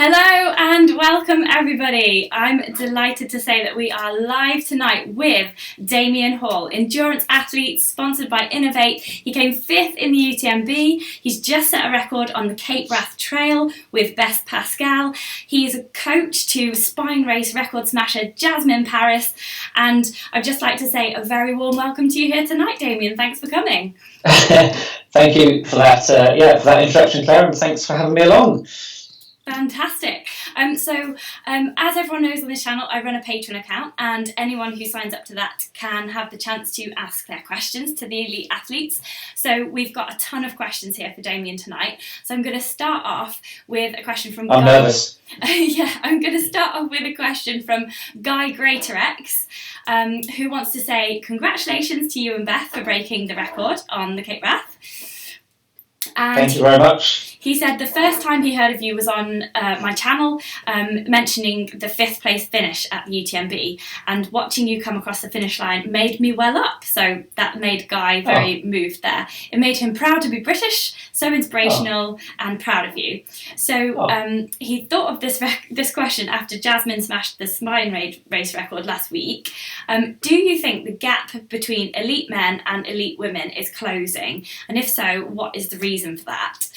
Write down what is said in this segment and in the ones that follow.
Hello and welcome everybody. I'm delighted to say that we are live tonight with Damian Hall, endurance athlete sponsored by Innovate. He came 5th in the UTMB. He's just set a record on the Cape Wrath Trail with Best Pascal. He's a coach to spine race record smasher Jasmin Paris. And I'd just like to say a very warm welcome to you here tonight, Damian. Thanks for coming. Thank you for that, for that introduction, Claire, and thanks for having me along. Fantastic. As everyone knows on this channel, I run a Patreon account, and anyone who signs up to that can have the chance to ask their questions to the elite athletes. So we've got a ton of questions here for Damian tonight. So I'm going to start off with a question from I'm nervous. I'm going to start off with a question from Guy GreaterX, who wants to say congratulations to you and Beth for breaking the record on the Cape Wrath. And thank you very much. He said the first time he heard of you was on my channel, mentioning the 5th place finish at the UTMB, and watching you come across the finish line made me well up. So that made Guy very moved there. It made him proud to be British, so inspirational and proud of you. So he thought of this question after Jasmin smashed the spine race record last week. Do you think the gap between elite men and elite women is closing? And if so, what is the reason for that?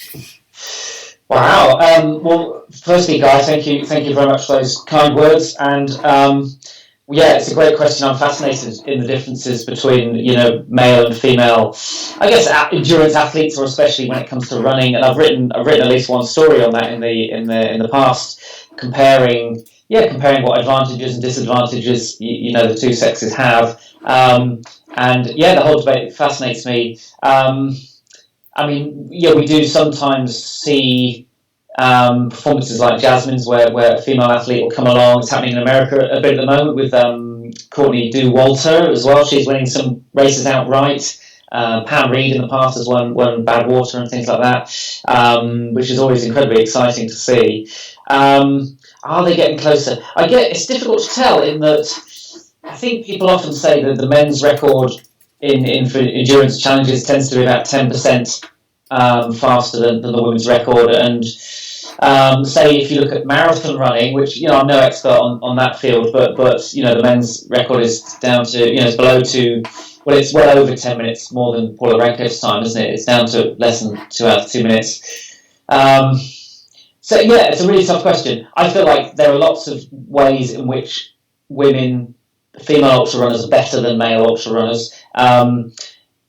Wow. Well, firstly, Guy, thank you very much for those kind words. And it's a great question. I'm fascinated in the differences between male and female, I guess, endurance athletes, or especially when it comes to running. And I've written at least one story on that in the past, comparing what advantages and disadvantages the two sexes have. The whole debate fascinates me. We do sometimes see performances like Jasmin's where a female athlete will come along. It's happening in America a bit at the moment with Courtney Walter as well. She's winning some races outright. Pam Reed in the past has won Badwater and things like that, which is always incredibly exciting to see. Are they getting closer? It's difficult to tell in that I think people often say that the men's record in endurance challenges tends to be about 10% faster than the women's record, and say if you look at marathon running, which I'm no expert on that field, but the men's record is down to it's below it's well over 10 minutes more than Paula Ranko's time, isn't it? It's down to less than 2 hours 2 minutes. It's a really tough question. I feel like there are lots of ways in which female ultra runners are better than male ultra runners.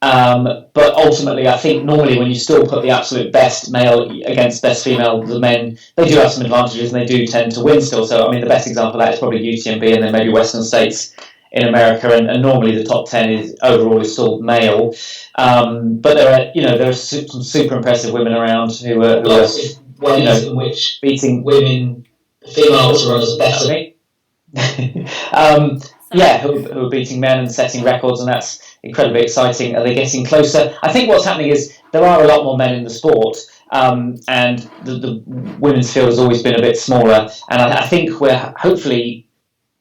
But ultimately, I think normally when you still put the absolute best male against best female, the men, they do have some advantages and they do tend to win still. So, the best example of that is probably UTMB and then maybe Western States in America. And normally the top 10 overall is still male. But there are some super impressive women around who are ways in which beating women, female ultra runners better. Who are beating men and setting records, and that's incredibly exciting. Are they getting closer? I think what's happening is there are a lot more men in the sport, and the women's field has always been a bit smaller, and I think we're hopefully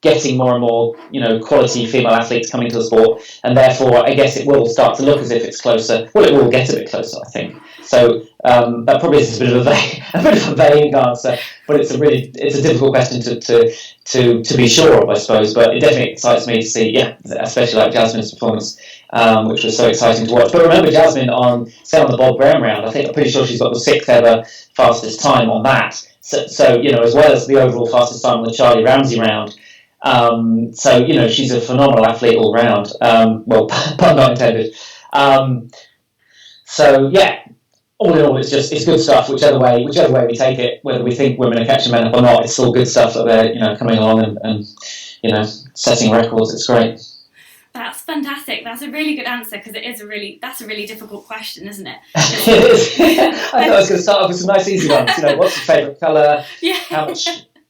getting more and more quality female athletes coming to the sport, and therefore I guess it will start to look as if it's closer. Well, it will get a bit closer, I think. So that probably is a bit of a vague answer, but it's a difficult question to be sure of, I suppose. But it definitely excites me to see, especially like Jasmin's performance, which was so exciting to watch. But remember Jasmin on the Bob Graham round. I'm pretty sure she's got the 6th ever fastest time on that. So as well as the overall fastest time on the Charlie Ramsey round. She's a phenomenal athlete all round. Pun not intended. All in all, it's good stuff. Whichever way we take it, whether we think women are catching men up or not, it's still good stuff that they're coming along and setting records. It's great. That's fantastic. That's a really good answer, because that's a really difficult question, isn't it? It is. I thought I was going to start off with some nice easy ones. What's your favourite colour? Yeah. How much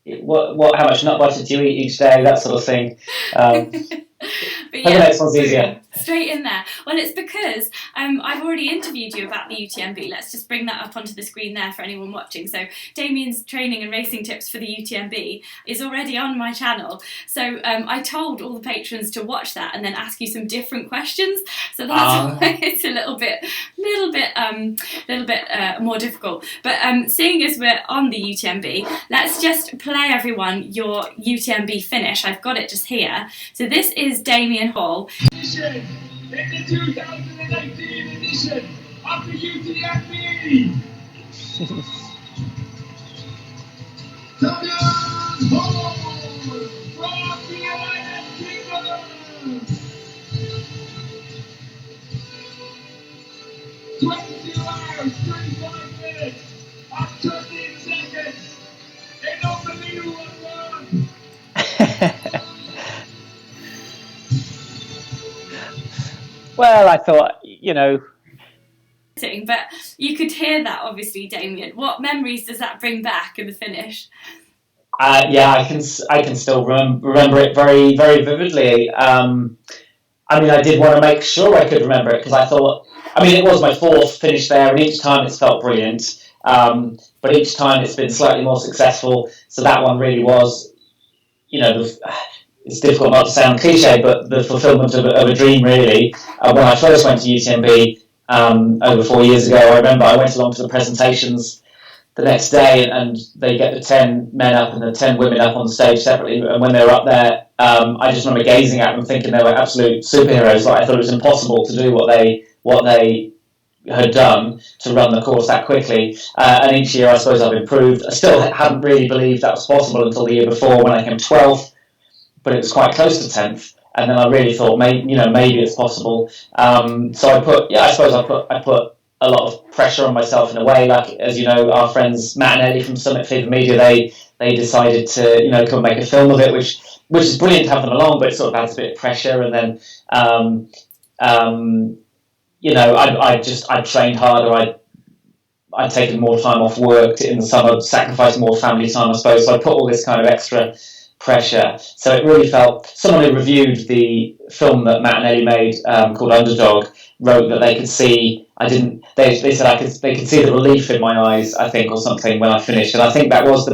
how much nut butter do you eat each day, that sort of thing. But the next one's easier. Straight in there. Well, it's because I've already interviewed you about the UTMB. Let's just bring that up onto the screen there for anyone watching. So Damian's training and racing tips for the UTMB is already on my channel. So I told all the patrons to watch that and then ask you some different questions. So that's why it's a little bit more difficult. But seeing as we're on the UTMB, let's just play everyone your UTMB finish. I've got it just here. So this is Damian Hall. In the 2019 edition of the UTMB. Damian Hall from the United Kingdom. 22 hours, 35 minutes, and 13 seconds. An unbelievable run. Well, I thought, But you could hear that, obviously, Damian. What memories does that bring back in the finish? I can still remember it very, very vividly. I did want to make sure I could remember it because I thought, it was my fourth finish there, and each time it's felt brilliant. But each time it's been slightly more successful. So that one really was, it's difficult not to sound cliche, but the fulfilment of a dream, really. When I first went to UTMB over 4 years ago, I remember I went along to the presentations the next day, and they get the 10 men up and the 10 women up on stage separately. And when they were up there, I just remember gazing at them, thinking they were absolute superheroes. Like, I thought it was impossible to do what they had done to run the course that quickly. And each year, I suppose I've improved. I still hadn't really believed that was possible until the year before when I came 12th. But it was quite close to 10th, and then I really thought, maybe it's possible. So I put a lot of pressure on myself in a way. Like, as you know, our friends Matt and Ellie from Summit Fever Media, they decided to come and make a film of it, which is brilliant to have them along, but it sort of adds a bit of pressure. And then I trained harder. I'd taken more time off work in the summer, sacrificed more family time, I suppose. So I put all this kind of extra pressure. So it really felt, someone who reviewed the film that Matt and Ellie made called Underdog wrote that they could see, they said they could see the relief in my eyes, I think, or something when I finished. And I think that was the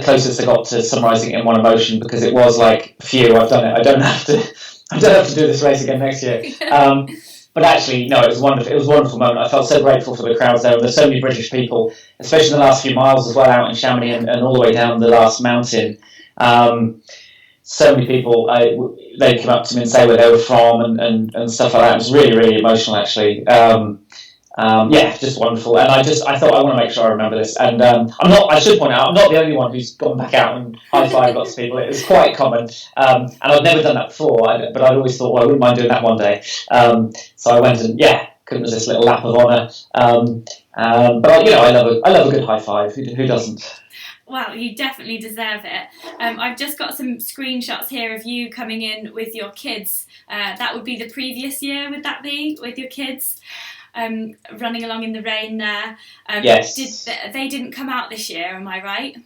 closest I got to summarising it in one emotion, because it was like, phew, I've done it. I don't have to do this race again next year. But actually, no, it was wonderful. It was a wonderful moment. I felt so grateful for the crowds there. There's so many British people, especially the last few miles as well, out in Chamonix and all the way down the last mountain. So many people, they come up to me and say where they were from and stuff like that. It was really, really emotional, actually. Just wonderful. And I thought I want to make sure I remember this. And I should point out, I'm not the only one who's gone back out and high-fived lots of people. It was quite common. And I'd never done that before, but I'd always thought, well, I wouldn't mind doing that one day. So I went and, couldn't resist a little lap of honour. But I love a good high five. Who doesn't? Well, you definitely deserve it. I've just got some screenshots here of you coming in with your kids. That would be the previous year, would that be, with your kids? Running along in the rain there. Yes. They didn't come out this year, am I right?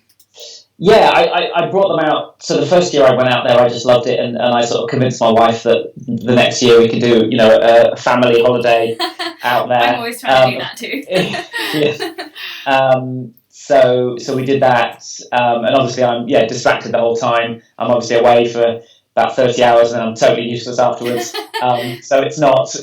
Yeah, I brought them out. So the first year I went out there, I just loved it, and I sort of convinced my wife that the next year we could do, a family holiday out there. I'm always trying to do that too. Yes. So we did that, and obviously I'm distracted the whole time. I'm obviously away for about 30 hours, and I'm totally useless afterwards. So it's not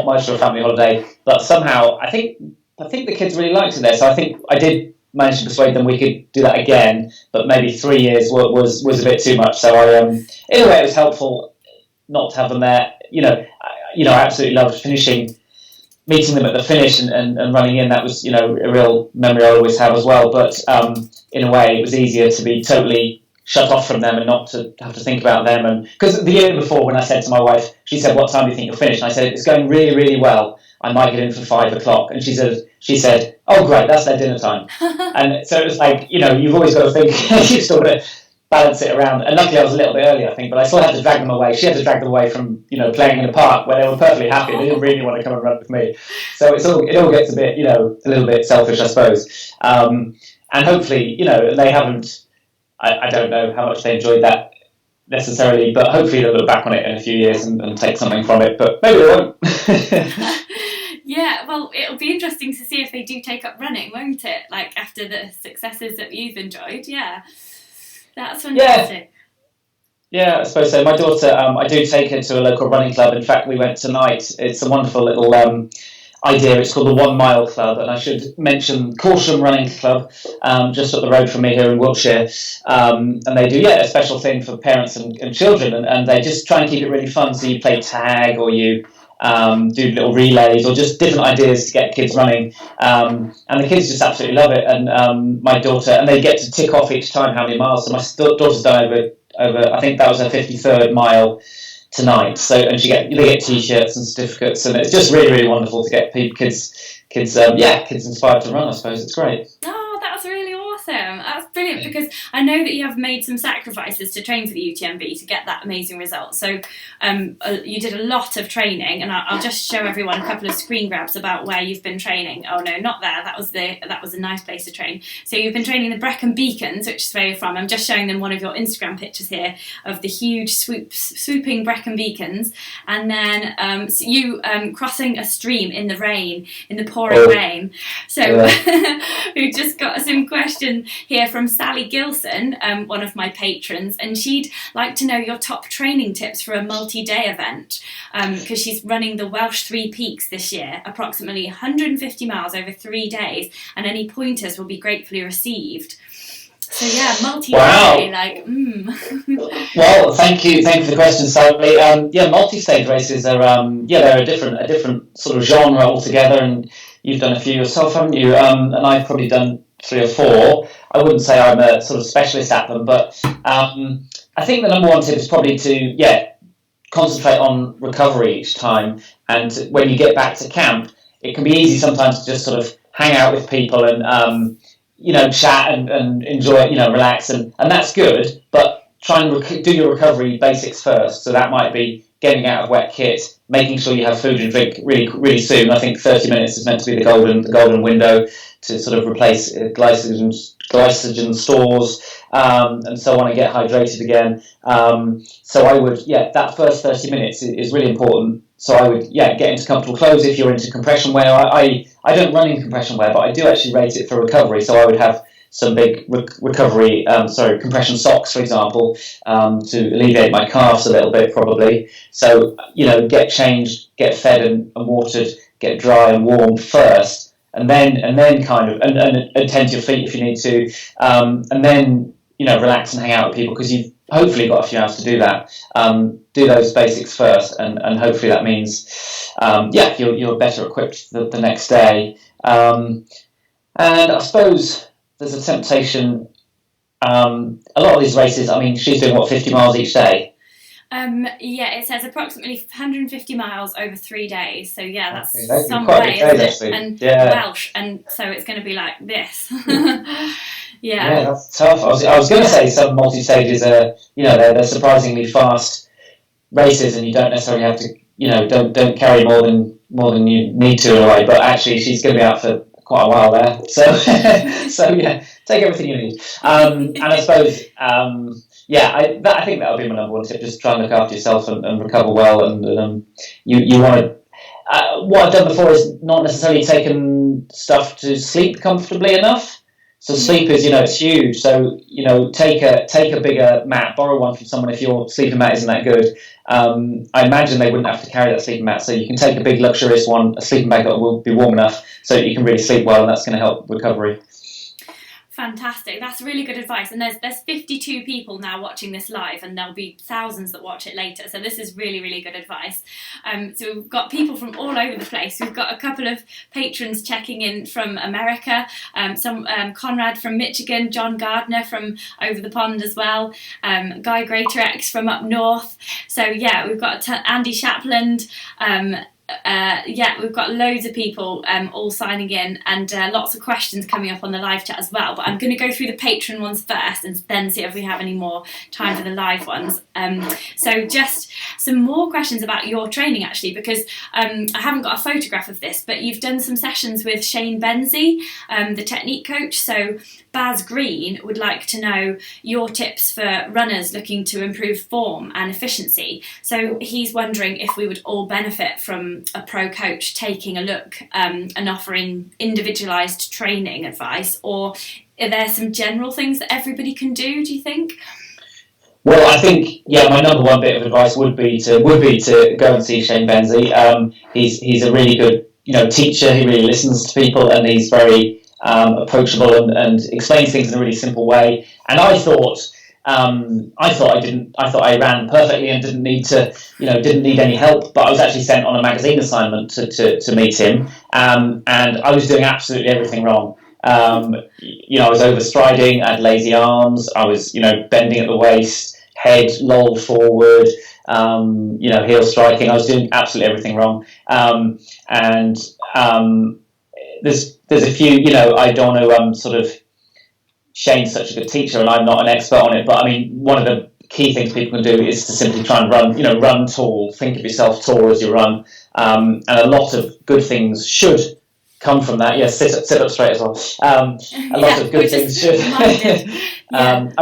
much for a family holiday. But somehow I think the kids really liked it there. So I think I did manage to persuade them we could do that again, but maybe 3 years was a bit too much. So in a way it was helpful not to have them there. I absolutely loved meeting them at the finish and running in. That was a real memory I always have as well. But in a way it was easier to be totally shut off from them and not to have to think about them. And because the year before, when I said to my wife, she said, "What time do you think you'll finish?" And I said, "It's going really, really well. I might get in for 5 o'clock." And she said, "Oh, great, that's their dinner time." And so it was like, you've always got to think, you've still got to balance it around. And luckily I was a little bit early, I think, but I still had to drag them away. She had to drag them away from, playing in the park where they were perfectly happy. They didn't really want to come and run with me. So it all gets a bit, a little bit selfish, I suppose. and hopefully, they haven't. I don't know how much they enjoyed that necessarily, but hopefully they'll look back on it in a few years and take something from it. But maybe they won't. Yeah, well, it'll be interesting to see if they do take up running, won't it? Like after the successes that you've enjoyed. Yeah, that's fantastic. Yeah, I suppose so. My daughter, I do take her to a local running club. In fact, we went tonight. It's a wonderful little idea. It's called the 1 Mile Club, and I should mention Corsham Running Club, just up the road from me here in Wiltshire. And they do, a special thing for parents and children, and they just try and keep it really fun. So you play tag, or you do little relays, or just different ideas to get kids running. And the kids just absolutely love it. And my daughter, and they get to tick off each time how many miles. So my daughter's done over, I think that was her 53rd mile tonight. So, and they get T-shirts and certificates, and it's just really, really wonderful to get kids inspired to run. I suppose it's great. Oh, that's really awesome. That's brilliant, because I know that you have made some sacrifices to train for the UTMB to get that amazing result. So you did a lot of training, and I'll just show everyone a couple of screen grabs about where you've been training. Oh no, not there. That was a nice place to train. So you've been training the Brecon Beacons, which is where you're from. I'm just showing them one of your Instagram pictures here of the huge swooping Brecon Beacons, and then you crossing a stream in the rain, in the pouring rain. So we've just got some question here from Sally Gilson, one of my patrons, and she'd like to know your top training tips for a multi-day event, because she's running the Welsh Three Peaks this year, approximately 150 miles over 3 days, and any pointers will be gratefully received. So yeah, multi-day, Well, thank you for the question, Sally. Multi-stage races are they're a different sort of genre altogether, and you've done a few yourself, haven't you? And I've probably done 3 or 4. I wouldn't say I'm a sort of specialist at them, but I think the number one tip is probably to concentrate on recovery each time. And when you get back to camp, it can be easy sometimes to just sort of hang out with people and chat and enjoy it, relax, and that's good. But try and do your recovery basics first. So that might be getting out of wet kit, making sure you have food and drink really, really soon. I think 30 minutes is meant to be the golden window to sort of replace glycogen stores and so on, and get hydrated again. So I would, that first 30 minutes is really important. So I would, get into comfortable clothes if you're into compression wear. I don't run in compression wear, but I do actually rate it for recovery. So I would have some big compression socks, for example, to alleviate my calves a little bit, probably. So, get changed, get fed and watered, get dry and warm first, and then kind of, and tend to your feet if you need to, and then, relax and hang out with people, because you've hopefully got a few hours to do that. Do those basics first, and hopefully that means, you're better equipped the next day. And I suppose there's a temptation. A lot of these races, I mean, she's doing 50 miles each day? It says approximately 150 miles over 3 days. So that's okay, some way, isn't it? Actually. And Welsh, and so it's going to be like this. Yeah, that's tough. I was going to say some multi-stages are, they're surprisingly fast races, and you don't necessarily have to, don't carry more than you need to in a way. But actually, she's going to be out for quite a while there. So take everything you need. And I suppose, I think that would be my number one tip. Just try and look after yourself and recover well. And you want to. What I've done before is not necessarily taken stuff to sleep comfortably enough. So sleep is, it's huge. So, take a bigger mat, borrow one from someone if your sleeping mat isn't that good. I imagine they wouldn't have to carry that sleeping mat. So you can take a big luxurious one, a sleeping bag that will be warm enough so that you can really sleep well, and that's going to help recovery. Fantastic. That's really good advice. And there's 52 people now watching this live, and there'll be thousands that watch it later. So this is really, really good advice. So we've got people from all over the place. We've got a couple of patrons checking in from America, Conrad from Michigan, John Gardner from over the pond as well, Guy Greatorex from up north. So we've got Andy Shapland, we've got loads of people all signing in, and lots of questions coming up on the live chat as well. But I'm going to go through the Patreon ones first, and then see if we have any more time for the live ones. So just some more questions about your training, actually, because I haven't got a photograph of this, but you've done some sessions with Shane Benzie, the technique coach. So Baz Green would like to know your tips for runners looking to improve form and efficiency. So he's wondering if we would all benefit from a pro coach taking a look and offering individualised training advice, or are there some general things that everybody can do you think? Well, I think, my number one bit of advice would be to go and see Shane Benzie. He's a really good, teacher. He really listens to people, and he's very approachable and explains things in a really simple way. And I thought I ran perfectly and didn't need any help. But I was actually sent on a magazine assignment to meet him, and I was doing absolutely everything wrong. I was overstriding, I had lazy arms, I was, bending at the waist, head lolled forward, heel striking. I was doing absolutely everything wrong. There's a few, I don't want to Shane's such a good teacher and I'm not an expert on it, but I mean, one of the key things people can do is to simply try and run tall, think of yourself tall as you run, and a lot of good things should come from that. Yes, sit up straight as well. A lot of good things should. I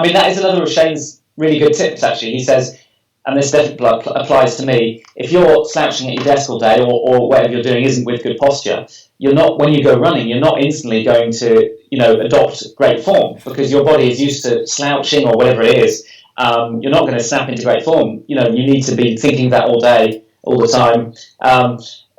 mean, that is another of Shane's really good tips, actually. He says, and this definitely applies to me, if you're slouching at your desk all day or whatever you're doing isn't with good posture, when you go running, you're not instantly going to, adopt great form, because your body is used to slouching or whatever it is. You're not going to snap into great form. You need to be thinking that all day, all the time.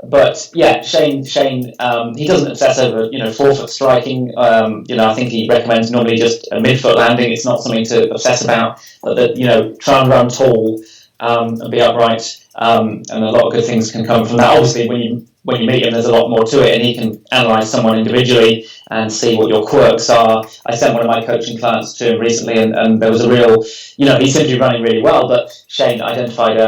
But yeah, Shane, he doesn't obsess over, forefoot striking. I think he recommends normally just a midfoot landing. It's not something to obsess about, but that, try and run tall, and be upright. And a lot of good things can come from that. Obviously, when you meet him, there's a lot more to it, and he can analyse someone individually and see what your quirks are. I sent one of my coaching clients to him recently, and there was a real, he's simply running really well, but Shane identified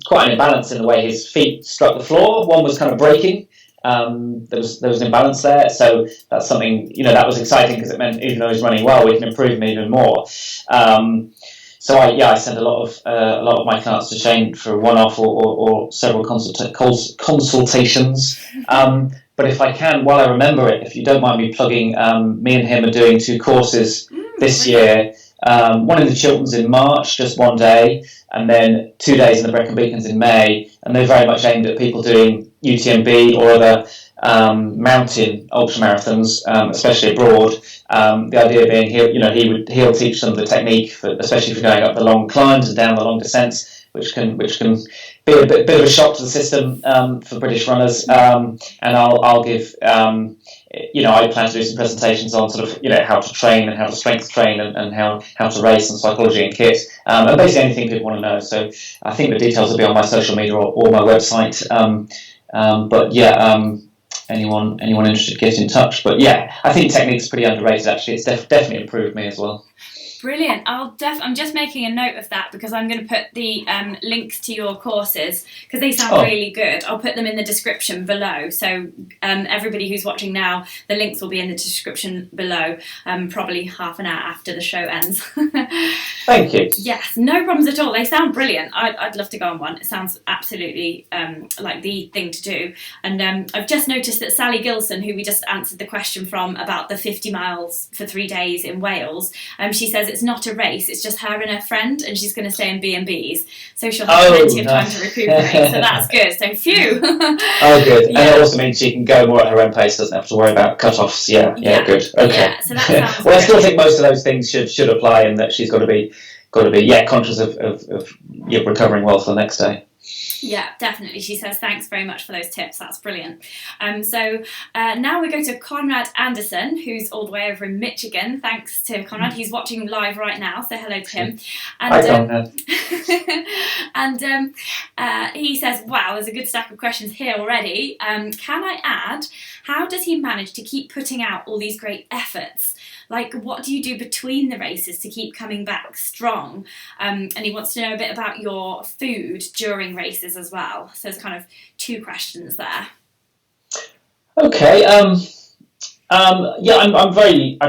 quite an imbalance in the way his feet struck the floor. One was kind of breaking. There was an imbalance there, so that's something, that was exciting, because it meant even though he's running well, we can improve him even more. So I send a lot of my clients to Shane for a one-off or several consultations. But if I can, while I remember it, if you don't mind me plugging, me and him are doing 2 courses this year. One in the Chilterns in March, just one day, and then 2 days in the Brecon Beacons in May. And they're very much aimed at people doing UTMB or other mountain ultramarathons, especially abroad. The idea being he'll teach them the technique, especially if you're going up the long climbs and down the long descents, which can be a bit of a shock to the system for British runners. And I'll give I plan to do some presentations on sort of how to train and how to strength train and how to race and psychology and kit, and basically anything people want to know. So I think the details will be on my social media or my website. But yeah. Anyone interested, get in touch. But yeah, I think technique's pretty underrated, actually. It's definitely improved me as well. Brilliant. I'm just making a note of that, because I'm going to put the links to your courses, because they sound really good. I'll put them in the description below. So everybody who's watching now, the links will be in the description below, probably half an hour after the show ends. Thank you. Yes, no problems at all. They sound brilliant. I'd love to go on one. It sounds absolutely like the thing to do. And I've just noticed that Sally Gilson, who we just answered the question from about the 50 miles for 3 days in Wales, she says it's not a race, it's just her and her friend, and she's going to stay in B&Bs, so she'll have plenty of time to recuperate. So that's good. So phew. Oh, good. Yeah. And it also means she can go more at her own pace, doesn't have to worry about cut-offs. Yeah, good. Okay. Yeah, so that sounds well, I still think most of those things should apply, and that she's got to be conscious of recovering well for the next day. Yeah, definitely. She says, thanks very much for those tips. That's brilliant. So now we go to Conrad Anderson, who's all the way over in Michigan. Thanks to Conrad. He's watching live right now, so hello to him. And, hi, Conrad. And he says, wow, there's a good stack of questions here already. Can I add, how does he manage to keep putting out all these great efforts? Like, what do you do between the races to keep coming back strong? And he wants to know a bit about your food during races as well. So there's kind of 2 questions there. Okay. I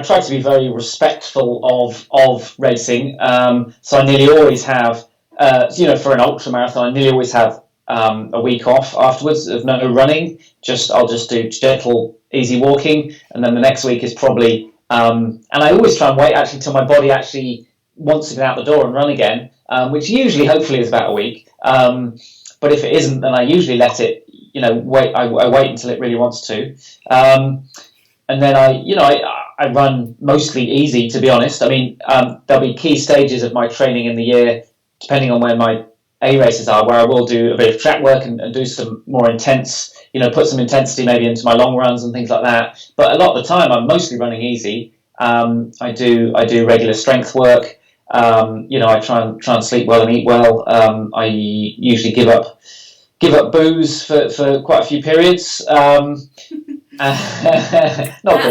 try to be very respectful of racing. So I nearly always have, for an ultra marathon, I nearly always have a week off afterwards of no running. I'll just do gentle, easy walking, and then the next week is probably And I always try and wait actually till my body actually wants to get out the door and run again, which usually, hopefully, is about a week. But if it isn't, then I usually let it, wait. I wait until it really wants to. And then I run mostly easy, to be honest. I mean, there'll be key stages of my training in the year, depending on where my A races are, where I will do a bit of track work and do some more intense, put some intensity maybe into my long runs and things like that. But a lot of the time, I'm mostly running easy. I do regular strength work. I try and sleep well and eat well. I usually give up booze for quite a few periods. That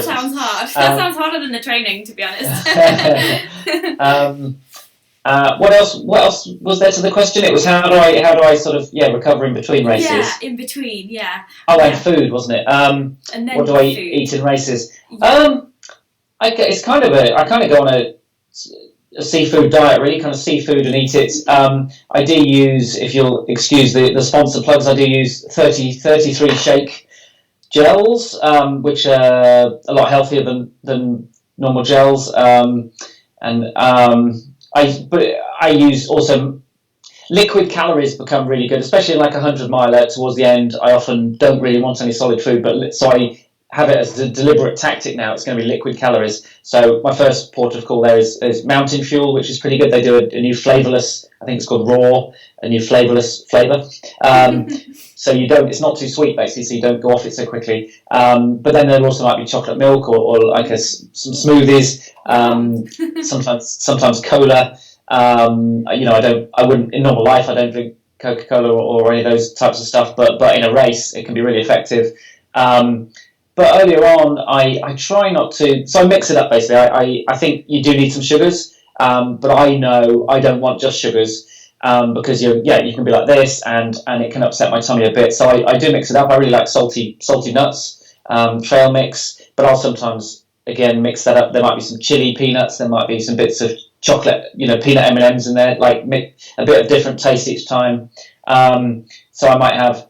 sounds hard. That sounds harder than the training, to be honest. What else was there to the question? It was how do I sort of recover in between races? Yeah, in between, yeah. Oh, and food, wasn't it? And then what do I eat in races? Yeah. I kind of go on a seafood diet, really, kind of seafood and eat it. I do use, if you'll excuse the sponsor plugs, I do use 33 shake gels, which are a lot healthier than normal gels, I use also liquid calories become really good, especially like 100-miler towards the end. I often don't really want any solid food, so I have it as a deliberate tactic now. It's going to be liquid calories. So my first port of call there is Mountain Fuel, which is pretty good. They do a new flavourless, I think it's called Raw, a new flavourless flavour. So it's not too sweet basically, so you don't go off it so quickly. But then there also might be chocolate milk or like some smoothies. Sometimes cola. I wouldn't in normal life. I don't drink Coca-Cola or any of those types of stuff. But in a race, it can be really effective. But earlier on, I try not to. So I mix it up basically. I think you do need some sugars, but I know I don't want just sugars. Because you can be like this and it can upset my tummy a bit. So I do mix it up. I really like salty nuts, trail mix, but I'll sometimes again mix that up. There might be some chili peanuts. There might be some bits of chocolate, peanut M&Ms in there. Like a bit of different taste each time. So I might have,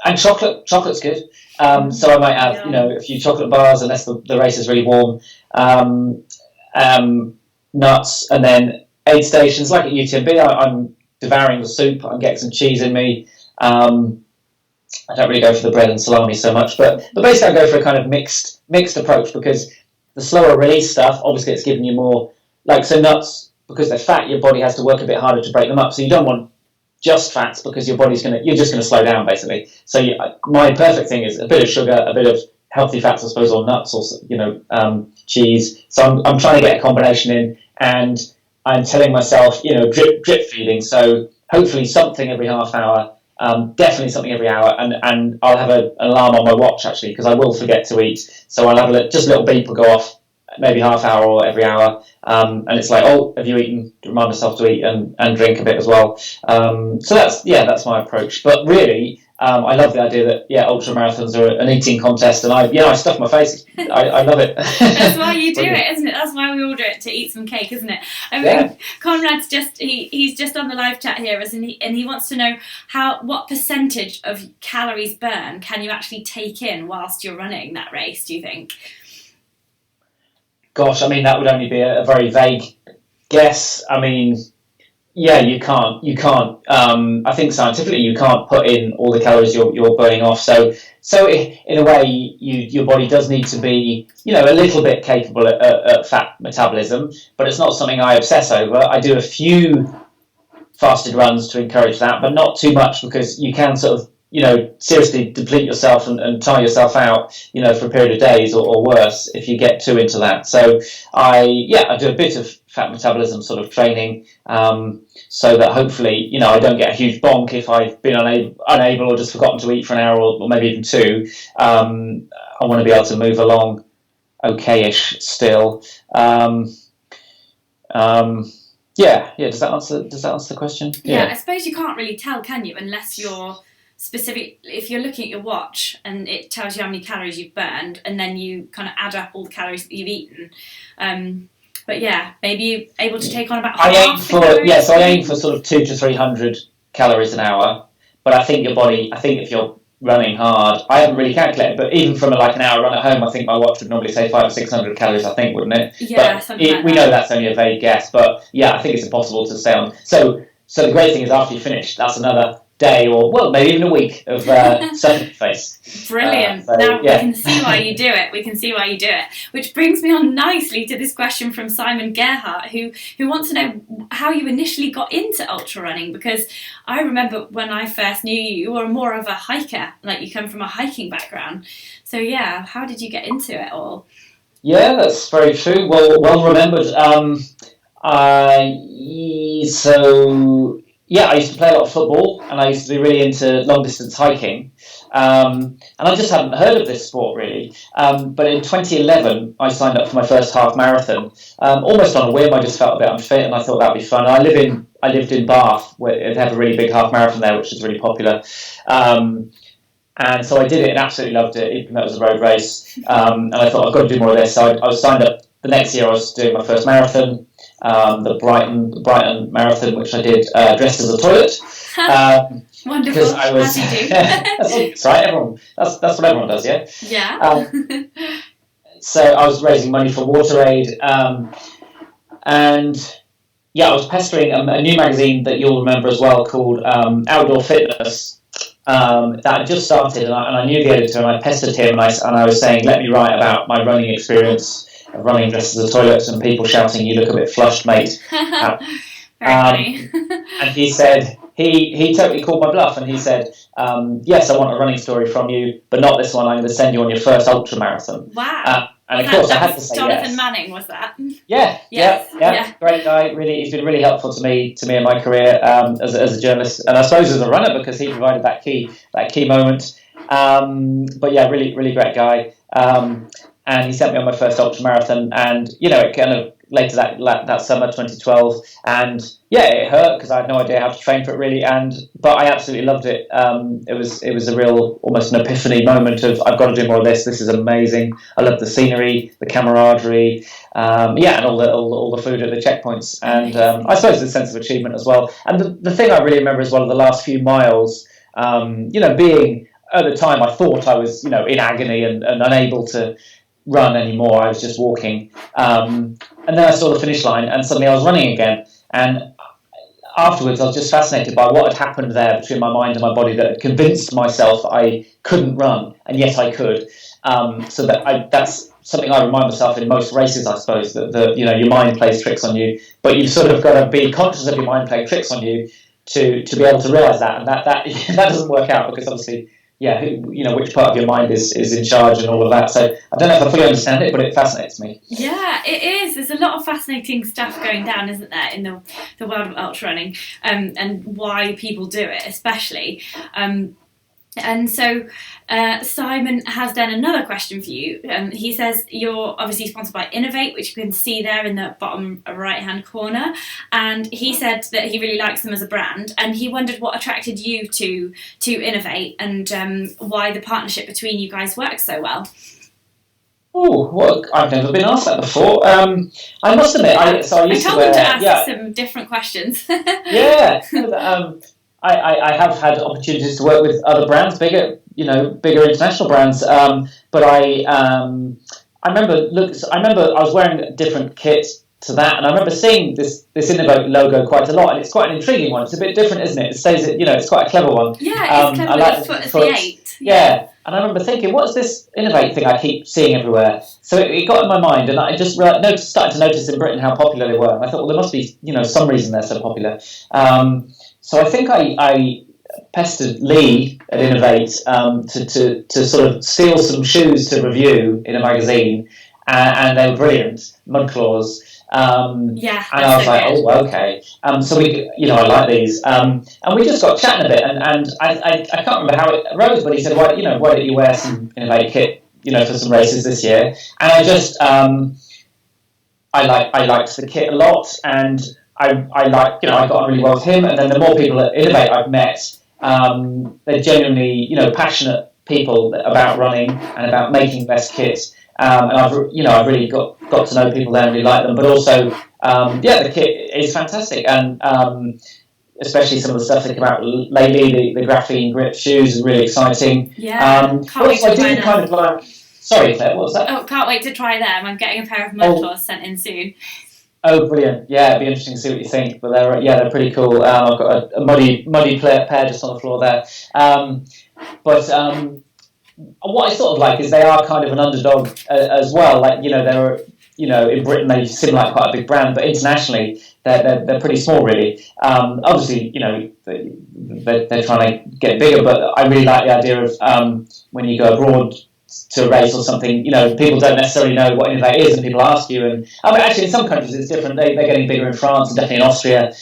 and chocolate's good. So I might have a few chocolate bars unless the race is really warm. Nuts, and then aid stations like at UTMB. I'm devouring the soup. I'm getting some cheese in me. I don't really go for the bread and salami so much, but basically I go for a kind of mixed approach, because the slower release stuff, obviously it's giving you more, so nuts, because they're fat, your body has to work a bit harder to break them up. So you don't want just fats, because you're just going to slow down basically. So my perfect thing is a bit of sugar, a bit of healthy fats, I suppose, or nuts, or cheese. So I'm trying to get a combination in, and I'm telling myself, drip feeding. So hopefully something every half hour, definitely something every hour, and I'll have an alarm on my watch actually, because I will forget to eat. So I'll have just a little beep will go off, maybe half hour or every hour, and it's like, oh, have you eaten? Remind myself to eat and drink a bit as well. So that's my approach. But really, I love the idea that ultra marathons are an eating contest, and I stuff my face. I love it. That's why you do it, isn't it? That's why we all do it, to eat some cake, isn't it? I mean, Conrad's he's just on the live chat here, and he wants to know what percentage of calories burn can you actually take in whilst you're running that race, do you think? Gosh, I mean, that would only be a very vague guess. I mean, you can't. I think scientifically you can't put in all the calories you're burning off. So in a way, your body does need to be, a little bit capable at fat metabolism, but it's not something I obsess over. I do a few fasted runs to encourage that, but not too much, because you can sort of, seriously deplete yourself and tire yourself out, for a period of days or worse if you get too into that. So I do a bit of fat metabolism sort of training, so that hopefully, I don't get a huge bonk if I've been unable or just forgotten to eat for an hour or maybe even two. I want to be able to move along okay-ish still. Does that answer the question? Yeah, I suppose you can't really tell, can you, unless you're specific. If you're looking at your watch and it tells you how many calories you've burned, and then you kind of add up all the calories that you've eaten. But maybe you're able to take on about half. I aim for sort of 200 to 300 calories an hour. But I think your body, if you're running hard. I haven't really calculated, but even from an hour run at home, I think my watch would normally say 500 or 600 calories, I think, wouldn't it? Yeah, but something like we that. know that's only a vague guess, but yeah, I think it's impossible to stay on. So the great thing is after you finish, that's another day or, well, maybe even a week of stuff in your face. Brilliant. Now we can see why you do it. We can see why you do it. Which brings me on nicely to this question from Simon Gerhardt, who wants to know how you initially got into ultra running, because I remember when I first knew you, you were more of a hiker, like you come from a hiking background. So yeah, how did you get into it all? Yeah, that's very true. Well remembered. I used to play a lot of football, and I used to be really into long-distance hiking. And I just hadn't heard of this sport, really. But in 2011, I signed up for my first half marathon, almost on a whim. I just felt a bit unfit, and I thought that'd be fun. I lived in Bath, where they have a really big half marathon there, which is really popular. And so I did it and absolutely loved it, even though it was a road race. And I thought, I've got to do more of this. So I was signed up. The next year, I was doing my first marathon. The Brighton Marathon, which I did dressed as a toilet. Wonderful. Because I was. As you do. That's right. That's what everyone does, yeah. Yeah. So I was raising money for WaterAid, and yeah, I was pestering a new magazine that you'll remember as well called Outdoor Fitness. That had just started, and I knew the editor, and I pestered him, and I was saying, let me write about my running experience. Running dressed as a toilet and people shouting, "You look a bit flushed, mate." Very funny. And he said, he totally called my bluff, and he said, yes, I want a running story from you, but not this one. I'm going to send you on your first ultra marathon. Wow. And of course, I had to say Jonathan yes. Manning, was that? Yeah, yes. Yeah. Great guy. Really, he's been really helpful to me in my career as a journalist, and I suppose as a runner, because he provided that key moment. But yeah, really, really great guy. And he sent me on my first ultra marathon, and it kind of later that summer 2012, and yeah, it hurt because I had no idea how to train for it really, but I absolutely loved it. It was a real, almost an epiphany moment of, I've got to do more of this. This is amazing. I love the scenery, the camaraderie, and all the food at the checkpoints, and I suppose the sense of achievement as well. And the thing I really remember as well are the last few miles. Being at the time, I thought I was in agony and unable to run anymore. I was just walking, and then I saw the finish line, and suddenly I was running again. And afterwards, I was just fascinated by what had happened there between my mind and my body that had convinced myself I couldn't run, and yet I could. So that's something I remind myself in most races, I suppose, that your mind plays tricks on you, but you've sort of got to be conscious of your mind playing tricks on you to be able to realise that, and that that doesn't work out, because obviously. Yeah, which part of your mind is in charge and all of that. So I don't know if I fully understand it, but it fascinates me. Yeah, it is. There's a lot of fascinating stuff going down, isn't there, in the world of ultra running, and why people do it, especially. And so Simon has then another question for you. He says you're obviously sponsored by Innovate, which you can see there in the bottom right-hand corner. And he said that he really likes them as a brand, and he wondered what attracted you to Innovate, and why the partnership between you guys works so well. Oh, well, I've never been asked that before. I must admit, I used to wear... to ask some different questions. Yeah. I have had opportunities to work with other brands, bigger international brands. But I remember I was wearing different kits to that, and I remember seeing this Innovate logo quite a lot, and it's quite an intriguing one. It's a bit different, isn't it? It stays, it's quite a clever one. Yeah, it's clever. I like the foot as the 8. Yeah. And I remember thinking, what's this Innovate thing I keep seeing everywhere? So it got in my mind, and I just started to notice in Britain how popular they were. And I thought, well, there must be, some reason they're so popular. So I think I pestered Lee at Innovate to sort of steal some shoes to review in a magazine, and they were brilliant, Mudclaws. And I was like, oh, okay. So we, I like these. And we just got chatting a bit, and I can't remember how it arose, but he said, why don't you wear some Innovate kit, for some races this year? And I just, I liked the kit a lot, and I like, I got on really well with him, and then the more people at Innovate I've met, they're genuinely, passionate people about running and about making best kits. And I've really got to know people there and really like them. But also, the kit is fantastic, and especially some of the stuff that came out lately. The graphene grip shoes is really exciting. Yeah, can't wait to try them. Sorry, Claire, what was that? Oh, can't wait to try them. I'm getting a pair of mud claws sent in soon. Oh, brilliant! Yeah, it'd be interesting to see what you think. But they're pretty cool. I've got a muddy pair just on the floor there. What I sort of like is they are kind of an underdog as well. Like, they're, in Britain they seem like quite a big brand, but internationally they're pretty small, really. Obviously, they're trying to get bigger, but I really like the idea of when you go abroad to a race or something, people don't necessarily know what Innovate is, and people ask you. And actually, in some countries it's different. They're getting bigger in France and definitely in Austria.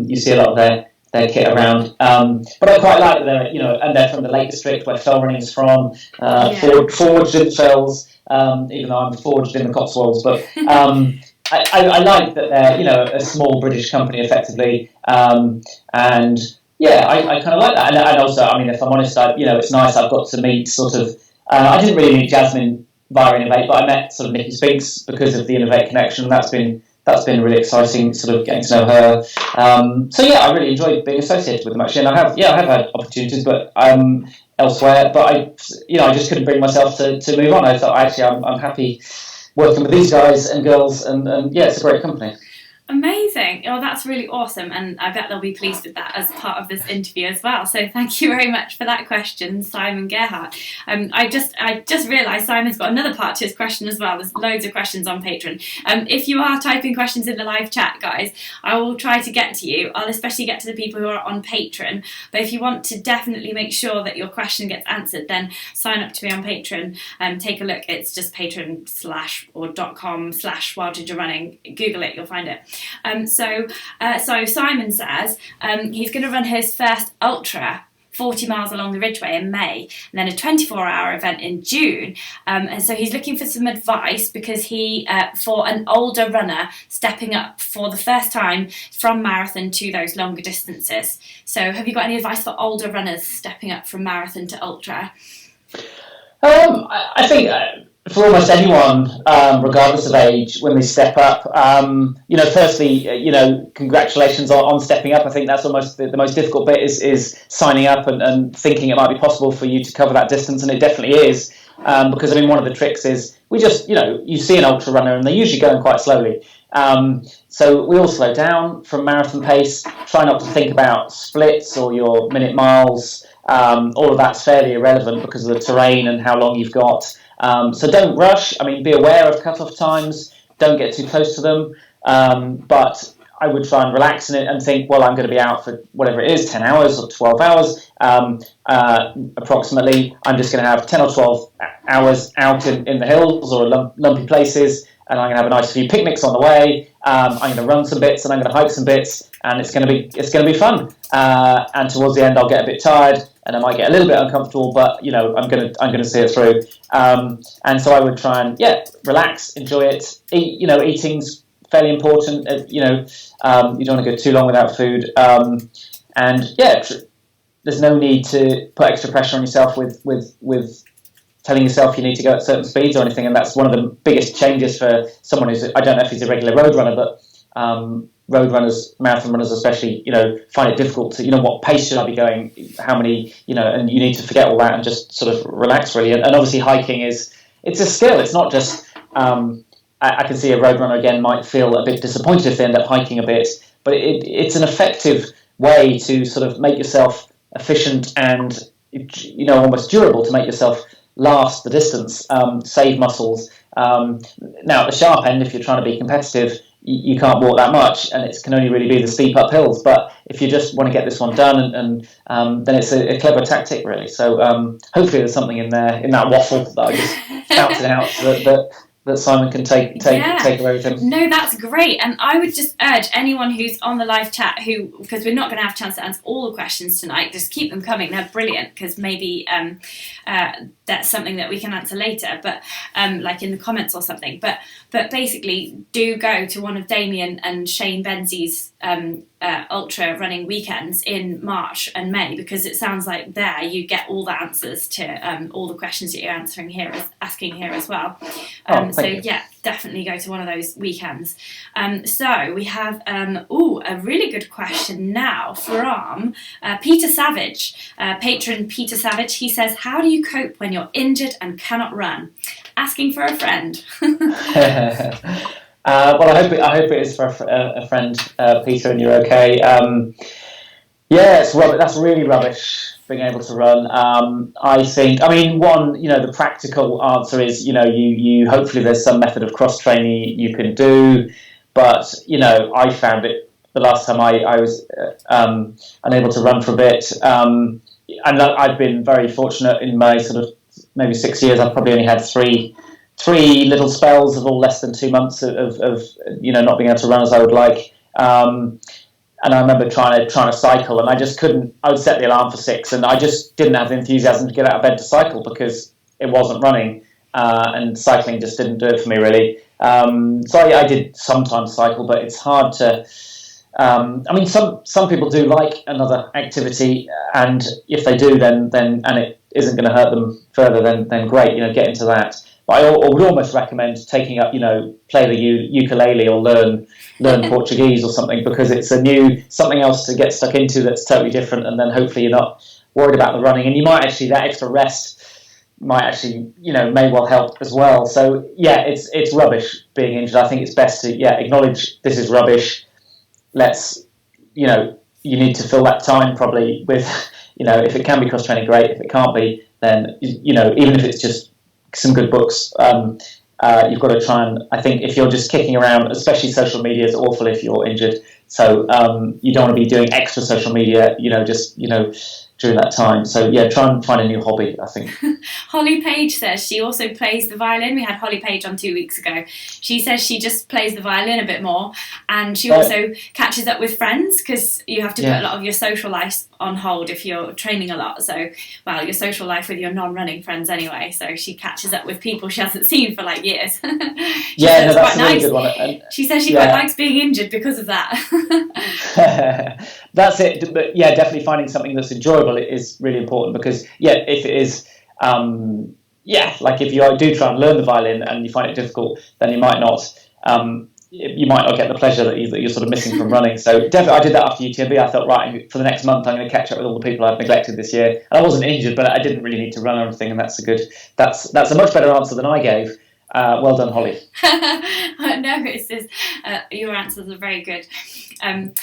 You see a lot of their kit around, but I quite like that they're, and they're from the Lake District where fell running is from. Forged in fells, even though I'm forged in the Cotswolds, but I like that they're a small British company effectively, and yeah, I kind of like that. And also, if I'm honest, it's nice. I've got to meet sort of. I didn't really meet Jasmin via Innovate, but I met sort of Nikki Spinks because of the Innovate connection. That's been really exciting, sort of getting to know her. So yeah, I really enjoyed being associated with them actually, and I have had opportunities, but elsewhere. But I just couldn't bring myself to move on. I thought actually I'm happy working with these guys and girls, and yeah, it's a great company. Amazing. Oh, that's really awesome, and I bet they'll be pleased with that as part of this interview as well. So thank you very much for that question, Simon Gerhardt. I just realised Simon's got another part to his question as well. There's loads of questions on Patreon. If you are typing questions in the live chat, guys, I will try to get to you. I'll especially get to the people who are on Patreon. But if you want to definitely make sure that your question gets answered, then sign up to me on Patreon. Take a look. It's just patreon.com/while-ginger-running. Google it, you'll find it. So Simon says he's going to run his first ultra 40 miles along the Ridgeway in May, and then a 24-hour event in June. And so he's looking for some advice because he, for an older runner stepping up for the first time from marathon to those longer distances. So have you got any advice for older runners stepping up from marathon to ultra? I think for almost anyone, regardless of age, when they step up, firstly, congratulations on stepping up. I think that's almost the most difficult bit is signing up and thinking it might be possible for you to cover that distance, and it definitely is. Because one of the tricks is we just, you see an ultra runner and they're usually going quite slowly. So we all slow down from marathon pace, try not to think about splits or your minute miles. All of that's fairly irrelevant because of the terrain and how long you've got. So don't rush. Be aware of cut-off times. Don't get too close to them. But I would try and relax in it and think, well, I'm going to be out for whatever it is, 10 hours or 12 hours approximately. I'm just going to have 10 or 12 hours out in the hills or lumpy places, and I'm going to have a nice few picnics on the way. I'm going to run some bits and I'm going to hike some bits, and it's going to be fun. And towards the end, I'll get a bit tired and I might get a little bit uncomfortable, but I'm going to see it through. And so I would try and relax, enjoy it. Eating's fairly important. You don't want to go too long without food. There's no need to put extra pressure on yourself with telling yourself you need to go at certain speeds or anything. And that's one of the biggest changes for someone who's, I don't know if he's a regular road runner, but road runners, marathon runners especially, find it difficult to, what pace should I be going, how many, and you need to forget all that and just sort of relax really. And obviously hiking it's a skill. It's not just, I can see a road runner again might feel a bit disappointed if they end up hiking a bit, but it's an effective way to sort of make yourself efficient and, almost durable, to make yourself last the distance, save muscles. Now at the sharp end, if you're trying to be competitive, you can't walk that much, and it can only really be the steep uphills. But if you just want to get this one done, and then it's a clever tactic, really. So hopefully there's something in there, in that waffle that I just shouted out that Simon can take away with him. No, that's great. And I would just urge anyone who's on the live chat because we're not going to have a chance to answer all the questions tonight, just keep them coming. They're brilliant, because maybe that's something that we can answer later, but like in the comments or something. But basically, do go to one of Damian and Shane Benzie's ultra running weekends in March and May, because it sounds like there you get all the answers to all the questions that you're asking here as well. So yeah, definitely go to one of those weekends. So we have a really good question now from Peter Savage, patron Peter Savage. He says, how do you cope when you're injured and cannot run? Asking for a friend. Well, I hope it is for a friend, Peter, and you're okay. Yeah, it's rubbish. That's really rubbish, being able to run. I think, the practical answer is, you hopefully there's some method of cross-training you can do, but, I found it the last time I was unable to run for a bit. And I've been very fortunate in my sort of maybe 6 years. I've probably only had three little spells of all less than 2 months of not being able to run as I would like. And I remember trying to cycle, and I just couldn't. I would set the alarm for 6, and I just didn't have the enthusiasm to get out of bed to cycle because it wasn't running, and cycling just didn't do it for me really. So I did sometimes cycle, but it's hard to. Some people do like another activity, and if they do, then and it isn't going to hurt them further, then great. Get into that. But I would almost recommend taking up, play the ukulele or learn Portuguese or something, because it's something else to get stuck into that's totally different, and then hopefully you're not worried about the running, and you might actually, that extra rest might actually, may well help as well. So yeah, it's rubbish being injured. I think it's best to acknowledge this is rubbish. Let's, you need to fill that time probably with, if it can be cross training, great. If it can't be, then even if it's just some good books, you've got to try and, I think if you're just kicking around, especially social media is awful if you're injured, so you don't want to be doing extra social media during that time. So yeah, try and find a new hobby, I think. Holly Page says she also plays the violin. We had Holly Page on 2 weeks ago. She says she just plays the violin a bit more, and she also catches up with friends, because you have to put a lot of your social life on hold if you're training a lot. So, well, your social life with your non-running friends anyway. So she catches up with people she hasn't seen for like years. That's a really good one. And she says she quite likes being injured because of that. That's it. But yeah, definitely finding something that's enjoyable is really important, because if it is, like if you do try and learn the violin and you find it difficult, then you might not get the pleasure that you're sort of missing from running. So definitely, I did that after UTMB. I thought, right, for the next month, I'm going to catch up with all the people I've neglected this year. And I wasn't injured, but I didn't really need to run or anything, and that's a much better answer than I gave. Well done, Holly. No, it's just, your answers are very good. And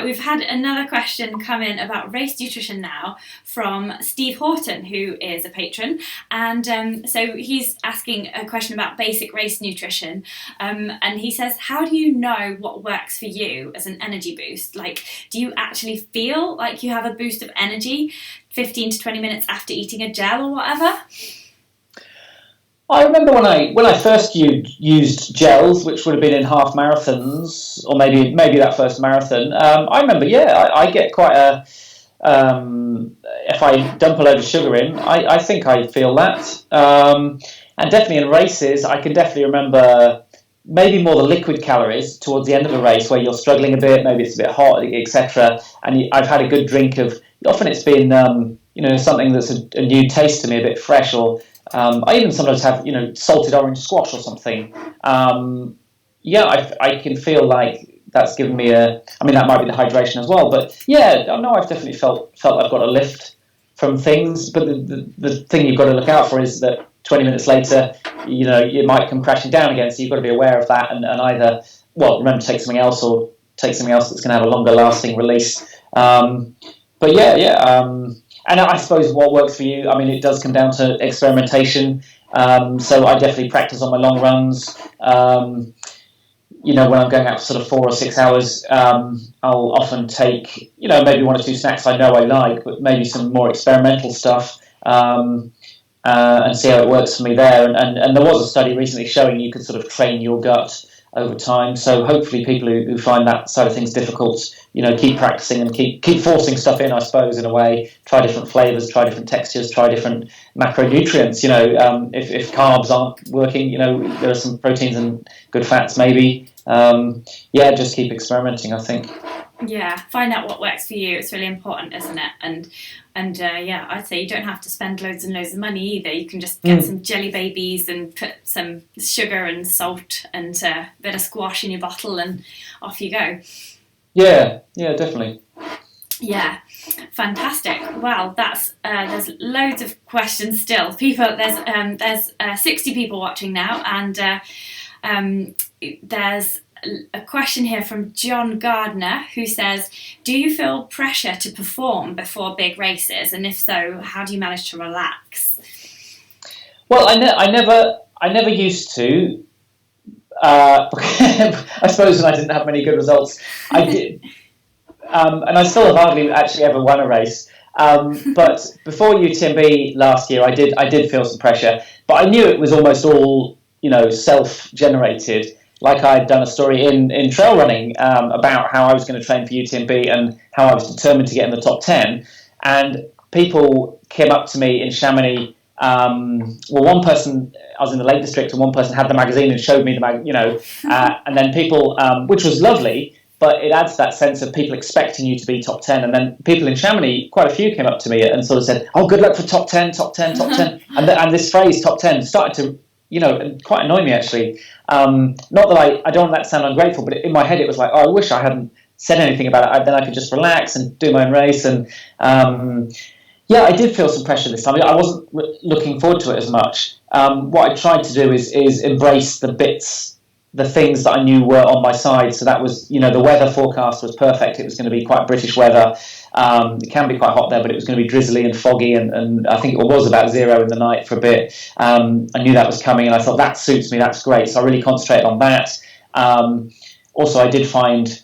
we've had another question come in about race nutrition now from Steve Horton, who is a patron. And so he's asking a question about basic race nutrition. And he says, how do you know what works for you as an energy boost? Like, do you actually feel like you have a boost of energy 15 to 20 minutes after eating a gel or whatever? I remember when I first used gels, which would have been in half marathons, or maybe that first marathon. I remember, I get quite a. If I dump a load of sugar in, I think I feel that. And definitely in races, I can definitely remember maybe more the liquid calories towards the end of a race where you're struggling a bit, maybe it's a bit hot, etc. And I've had a good drink of. Often it's been something that's a new taste to me, a bit fresh, or. I even sometimes have, salted orange squash or something. I can feel like that's given me that might be the hydration as well. But I've definitely felt I've got a lift from things. But the thing you've got to look out for is that 20 minutes later, it might come crashing down again. So you've got to be aware of that and either, remember to take something else or take something else that's going to have a longer lasting release. And I suppose what works for you, it does come down to experimentation. So I definitely practice on my long runs. When I'm going out for sort of 4 or 6 hours, I'll often take, maybe 1 or 2 snacks I know I like, but maybe some more experimental stuff, and see how it works for me there. And there was a study recently showing you could sort of train your gut over time. So hopefully people who find that side of things difficult, keep practicing and keep forcing stuff in, I suppose, in a way. Try different flavors, try different textures, try different macronutrients. If carbs aren't working, there are some proteins and good fats maybe. Just keep experimenting, I think. Yeah, find out what works for you. It's really important, isn't it? And yeah, I'd say you don't have to spend loads and loads of money either. You can just get some jelly babies and put some sugar and salt and a bit of squash in your bottle, and off you go. Yeah, definitely. Yeah, fantastic. Well, that's there's loads of questions still. There's 60 people watching now, and there's a question here from John Gardner, who says, do you feel pressure to perform before big races, and if so, how do you manage to relax? Well, I never used to. I suppose when I didn't have many good results, I did, and I still have hardly actually ever won a race. But before UTMB last year, I did feel some pressure, but I knew it was almost all self-generated. Like I had done a story in trail running about how I was going to train for UTMB and how I was determined to get in the top 10. And people came up to me in Chamonix. One person, I was in the Lake District, and one person had the magazine and showed me the and then people, which was lovely, but it adds that sense of people expecting you to be top 10. And then people in Chamonix, quite a few came up to me and sort of said, oh, good luck for top 10, top 10, top 10. And this phrase, top 10, started to quite annoy me, actually. Not that I don't want that to sound ungrateful, but in my head it was like, oh, I wish I hadn't said anything about it. Then I could just relax and do my own race. And I did feel some pressure this time. I wasn't looking forward to it as much. What I tried to do is embrace the things that I knew were on my side. So that was, the weather forecast was perfect. It was going to be quite British weather. It can be quite hot there, but it was going to be drizzly and foggy, and I think it was about 0 in the night for a bit. I knew that was coming, and I thought, that suits me, that's great. So I really concentrated on that. Also, I did find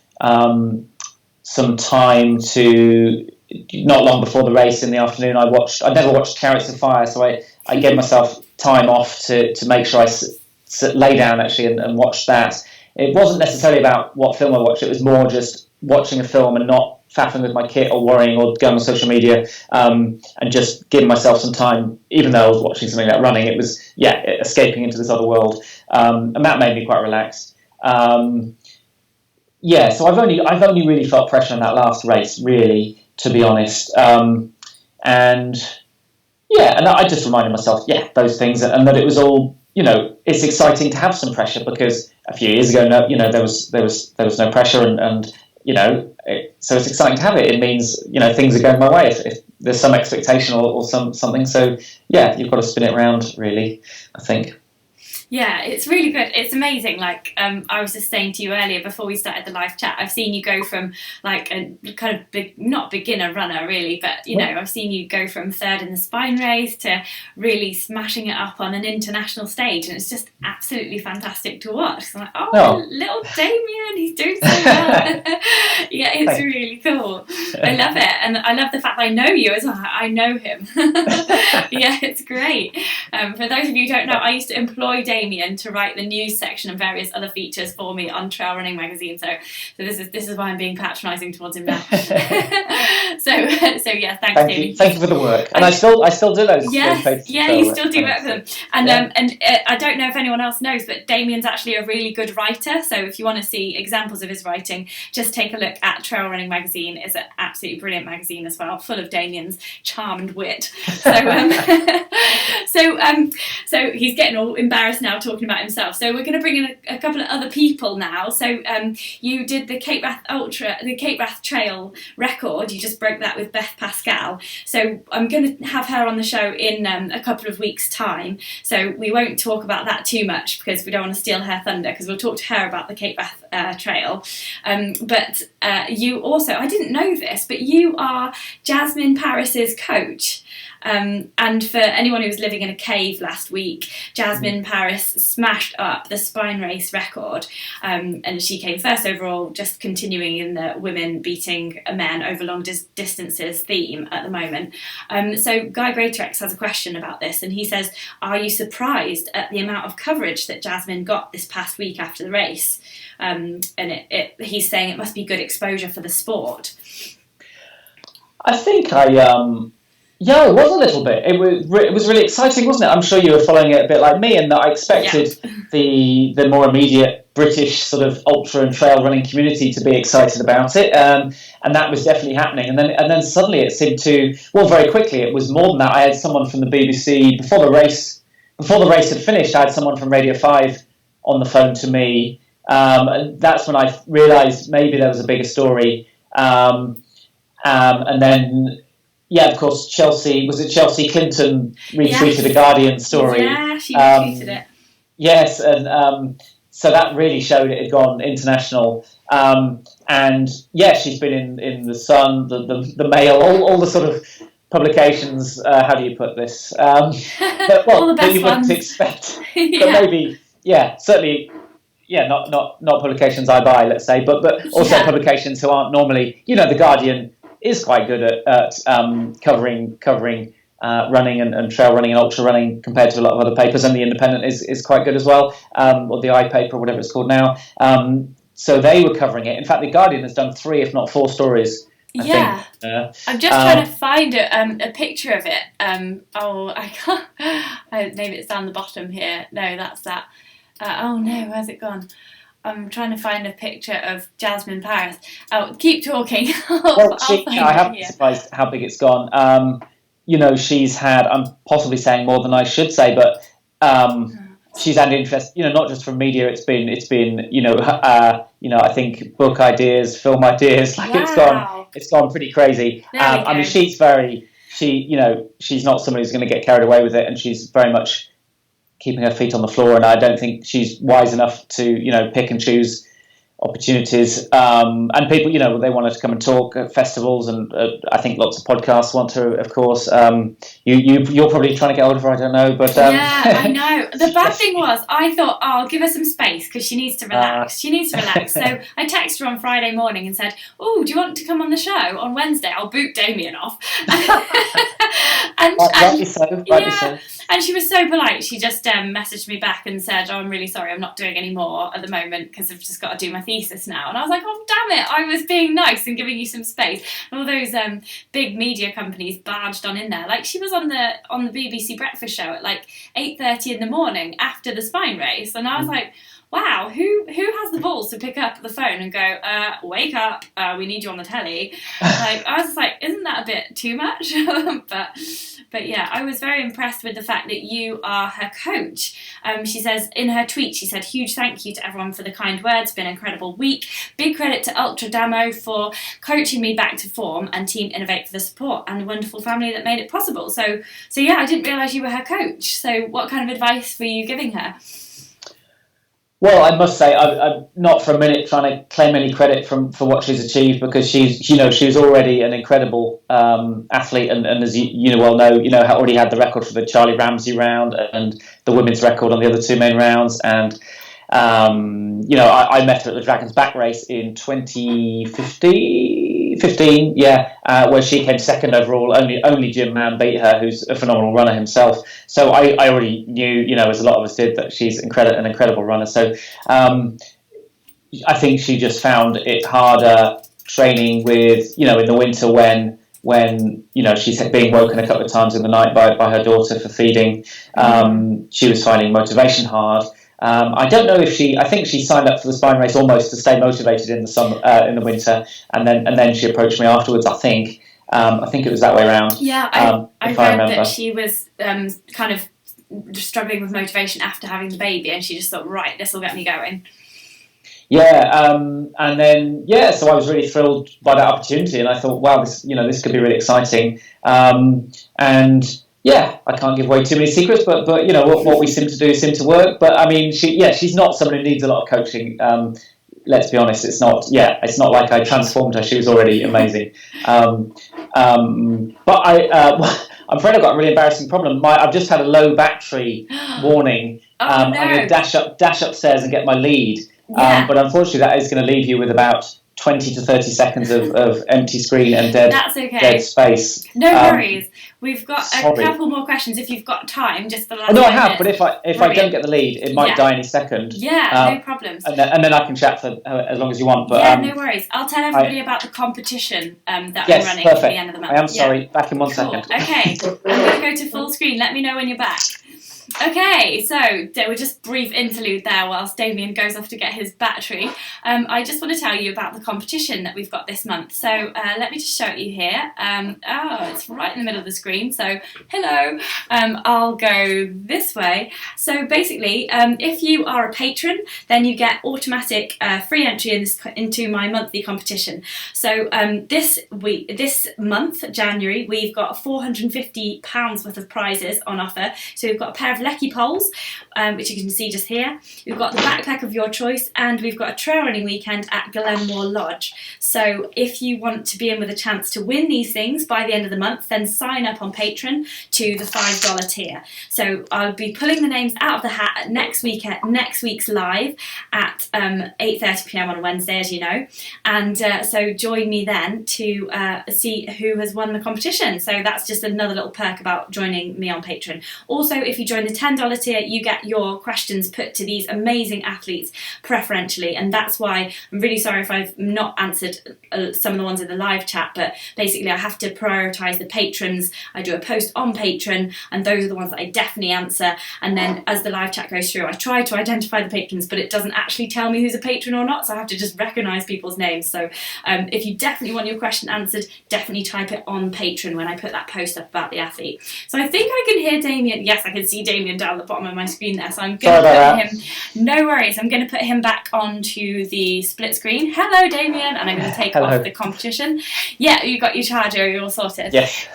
some time to, not long before the race in the afternoon, I'd never watched Chariots of Fire, so I gave myself time off to make sure I lay down actually and watched that. It wasn't necessarily about what film I watched, it was more just watching a film and not faffing with my kit or worrying or going on social media, and just giving myself some time, even though I was watching something like running. It was escaping into this other world, and that made me quite relaxed. So I've only really felt pressure on that last race, really, to be honest. And I just reminded myself, those things, and that it was all, it's exciting to have some pressure, because a few years ago, there was no pressure, and so it's exciting to have it. It means, things are going my way if there's some expectation or something. So you've got to spin it around, really, I think. Yeah, it's really good. It's amazing. Like I was just saying to you earlier before we started the live chat, I've seen you go from like a kind of not beginner runner really, but I've seen you go from third in the spine race to really smashing it up on an international stage, and it's just absolutely fantastic to watch. So I'm like, little Damian, he's doing so well. It's really cool. I love it, and I love the fact that I know you as well. I know him. It's great. For those of you who don't know, I used to employ Damian to write the news section and various other features for me on Trail Running magazine. So this is why I'm being patronising towards him now. Thanks, Damian. Thank you for the work. And I still do those. Yes, you still do work for them. And I don't know if anyone else knows, but Damian's actually a really good writer. So if you want to see examples of his writing, just take a look at Trail Running magazine. It's an absolutely brilliant magazine as well, full of Damian's charm and wit. So he's getting all embarrassed now talking about himself. So we're going to bring in a couple of other people now. So you did the Cape Wrath Trail record. You just broke that with Beth Pascal. So I'm going to have her on the show in a couple of weeks' time. So we won't talk about that too much because we don't want to steal her thunder, because we'll talk to her about the Cape Wrath Trail. But you also, I didn't know this, but you are Jasmin Paris's coach. And for anyone who was living in a cave last week, Jasmin Paris smashed up the spine race record, and she came first overall, just continuing in the women beating men over long distances theme at the moment. So Guy Greatrex has a question about this, and he says, are you surprised at the amount of coverage that Jasmin got this past week after the race? And he's saying it must be good exposure for the sport. I think Yeah, it was a little bit. It was really exciting, wasn't it? I'm sure you were following it a bit like me, and that I expected the more immediate British sort of ultra and trail running community to be excited about it, and that was definitely happening. And then suddenly it seemed to, well, very quickly it was more than that. I had someone from the BBC before the race had finished. I had someone from Radio 5 on the phone to me, and that's when I realised maybe there was a bigger story. And then. Yeah, of course, Chelsea Clinton retweeted a Guardian story. Yeah, she retweeted it. Yes, and so that really showed it had gone international. And yeah, she's been in The Sun, the Mail, all the sort of publications, how do you put this? That you wouldn't expect. Yeah. But maybe, certainly, not publications I buy, let's say, but also publications who aren't normally, The Guardian is quite good at covering running and trail running and ultra running compared to a lot of other papers, and the Independent is quite good as well, or the iPaper, or whatever it's called now. So they were covering it. In fact, the Guardian has done 3, if not 4 stories. I think. I'm just trying to find a picture of it. I can't. Maybe it's down the bottom here. No, that's that. Oh no, where's it gone? I'm trying to find a picture of Jasmin Paris. Oh, keep talking. I haven't been surprised how big it's gone. She's had, I'm possibly saying more than I should say, but she's had interest, not just from media. It's been, I think book ideas, film ideas, it's gone pretty crazy. I mean, she's not somebody who's going to get carried away with it, and she's very much keeping her feet on the floor, and I don't think she's wise enough to, pick and choose opportunities. And people, they want her to come and talk at festivals, and I think lots of podcasts want her, of course. You're probably trying to get hold of her, I don't know, but yeah, I know. The bad thing was, I thought, I'll give her some space because she needs to relax. So I texted her on Friday morning and said, "Oh, do you want to come on the show on Wednesday? I'll boot Damian off." Rightly so. And she was so polite. She just messaged me back and said, "Oh, I'm really sorry, I'm not doing any more at the moment because I've just got to do my thesis now." And I was like, "Oh, damn it, I was being nice and giving you some space." And all those big media companies barged on in there. Like, she was on the BBC breakfast show at like 8:30 in the morning after the spine race, and I was like, wow, who has the balls to pick up the phone and go, wake up, we need you on the telly? Like, I was like, isn't that a bit too much? But yeah, I was very impressed with the fact that you are her coach. She says in her tweet, she said, "Huge thank you to everyone for the kind words. Been an incredible week. Big credit to Ultra Damo for coaching me back to form, and Team Innovate for the support, and the wonderful family that made it possible." So yeah, I didn't realise you were her coach. So what kind of advice were you giving her? Well, I must say, I'm not for a minute trying to claim any credit for what she's achieved, because she's already an incredible athlete, and as you well know, already had the record for the Charlie Ramsey round and the women's record on the other 2 main rounds. And I met her at the Dragon's Back race in 2015, where she came second overall. Only Jim Mann beat her, who's a phenomenal runner himself. So I already knew, as a lot of us did, that she's an incredible runner. So I think she just found it harder training with, in the winter when she's being woken a couple of times in the night by her daughter for feeding. She was finding motivation hard. I don't know if I think she signed up for the spine race almost to stay motivated in the summer, in the winter, and then she approached me afterwards. I think it was that way around. Yeah, I read that she was kind of struggling with motivation after having the baby, and she just thought, right, this will get me going. Yeah, and then so I was really thrilled by that opportunity, and I thought, wow, this could be really exciting, and. Yeah, I can't give away too many secrets, but what we seem to work. But I mean, she's not someone who needs a lot of coaching. Let's be honest, it's not like I transformed her. She was already amazing. But I'm afraid I've got a really embarrassing problem. I've just had a low battery warning. Oh, no. I'm going to dash upstairs and get my lead. Yeah. But unfortunately, that is going to leave you with about 20 to 30 seconds of empty screen and dead, That's okay. dead space. No worries. We've got sorry. a couple more questions if you've got time, just for the last Oh, no, I 5 have, minutes. but if I don't get the lead, it might die any second. Yeah, no problems. And then I can chat for as long as you want. But, yeah, no worries. I'll tell everybody about the competition that we're running perfect. at the end of the month. I am sorry. Back in 1 second. Okay, I'm going to go to full screen. Let me know when you're back. Okay, so we're just brief interlude there whilst Damian goes off to get his battery. I just want to tell you about the competition that we've got this month. So let me just show it you here. It's right in the middle of the screen. So hello, I'll go this way. So basically, if you are a patron, then you get automatic free entry into my monthly competition. So this month, January, we've got £450 worth of prizes on offer. So we've got a pair of Lecky poles, which you can see just here. We've got the backpack of your choice, and we've got a trail running weekend at Glenmore Lodge. So if you want to be in with a chance to win these things by the end of the month, then sign up on Patreon to the $5 tier. So I'll be pulling the names out of the hat at next week's live at 8:30 p.m. on a Wednesday, as you know. And so join me then to see who has won the competition. So that's just another little perk about joining me on Patreon. Also, if you join the $10 tier, you get your questions put to these amazing athletes preferentially, and that's why I'm really sorry if I've not answered some of the ones in the live chat, but basically I have to prioritise the patrons. I do a post on Patreon, and those are the ones that I definitely answer, and then as the live chat goes through, I try to identify the patrons, but it doesn't actually tell me who's a patron or not, so I have to just recognise people's names. So if you definitely want your question answered, definitely type it on Patreon when I put that post up about the athlete. So I think I can hear Damian. Yes, I can see Damian down the bottom of my screen there, so I'm going to put him, no worries, I'm going to put him back onto the split screen. Hello Damian, and I'm going to take off the competition. Yeah, you got your charger, you're all sorted. Yes.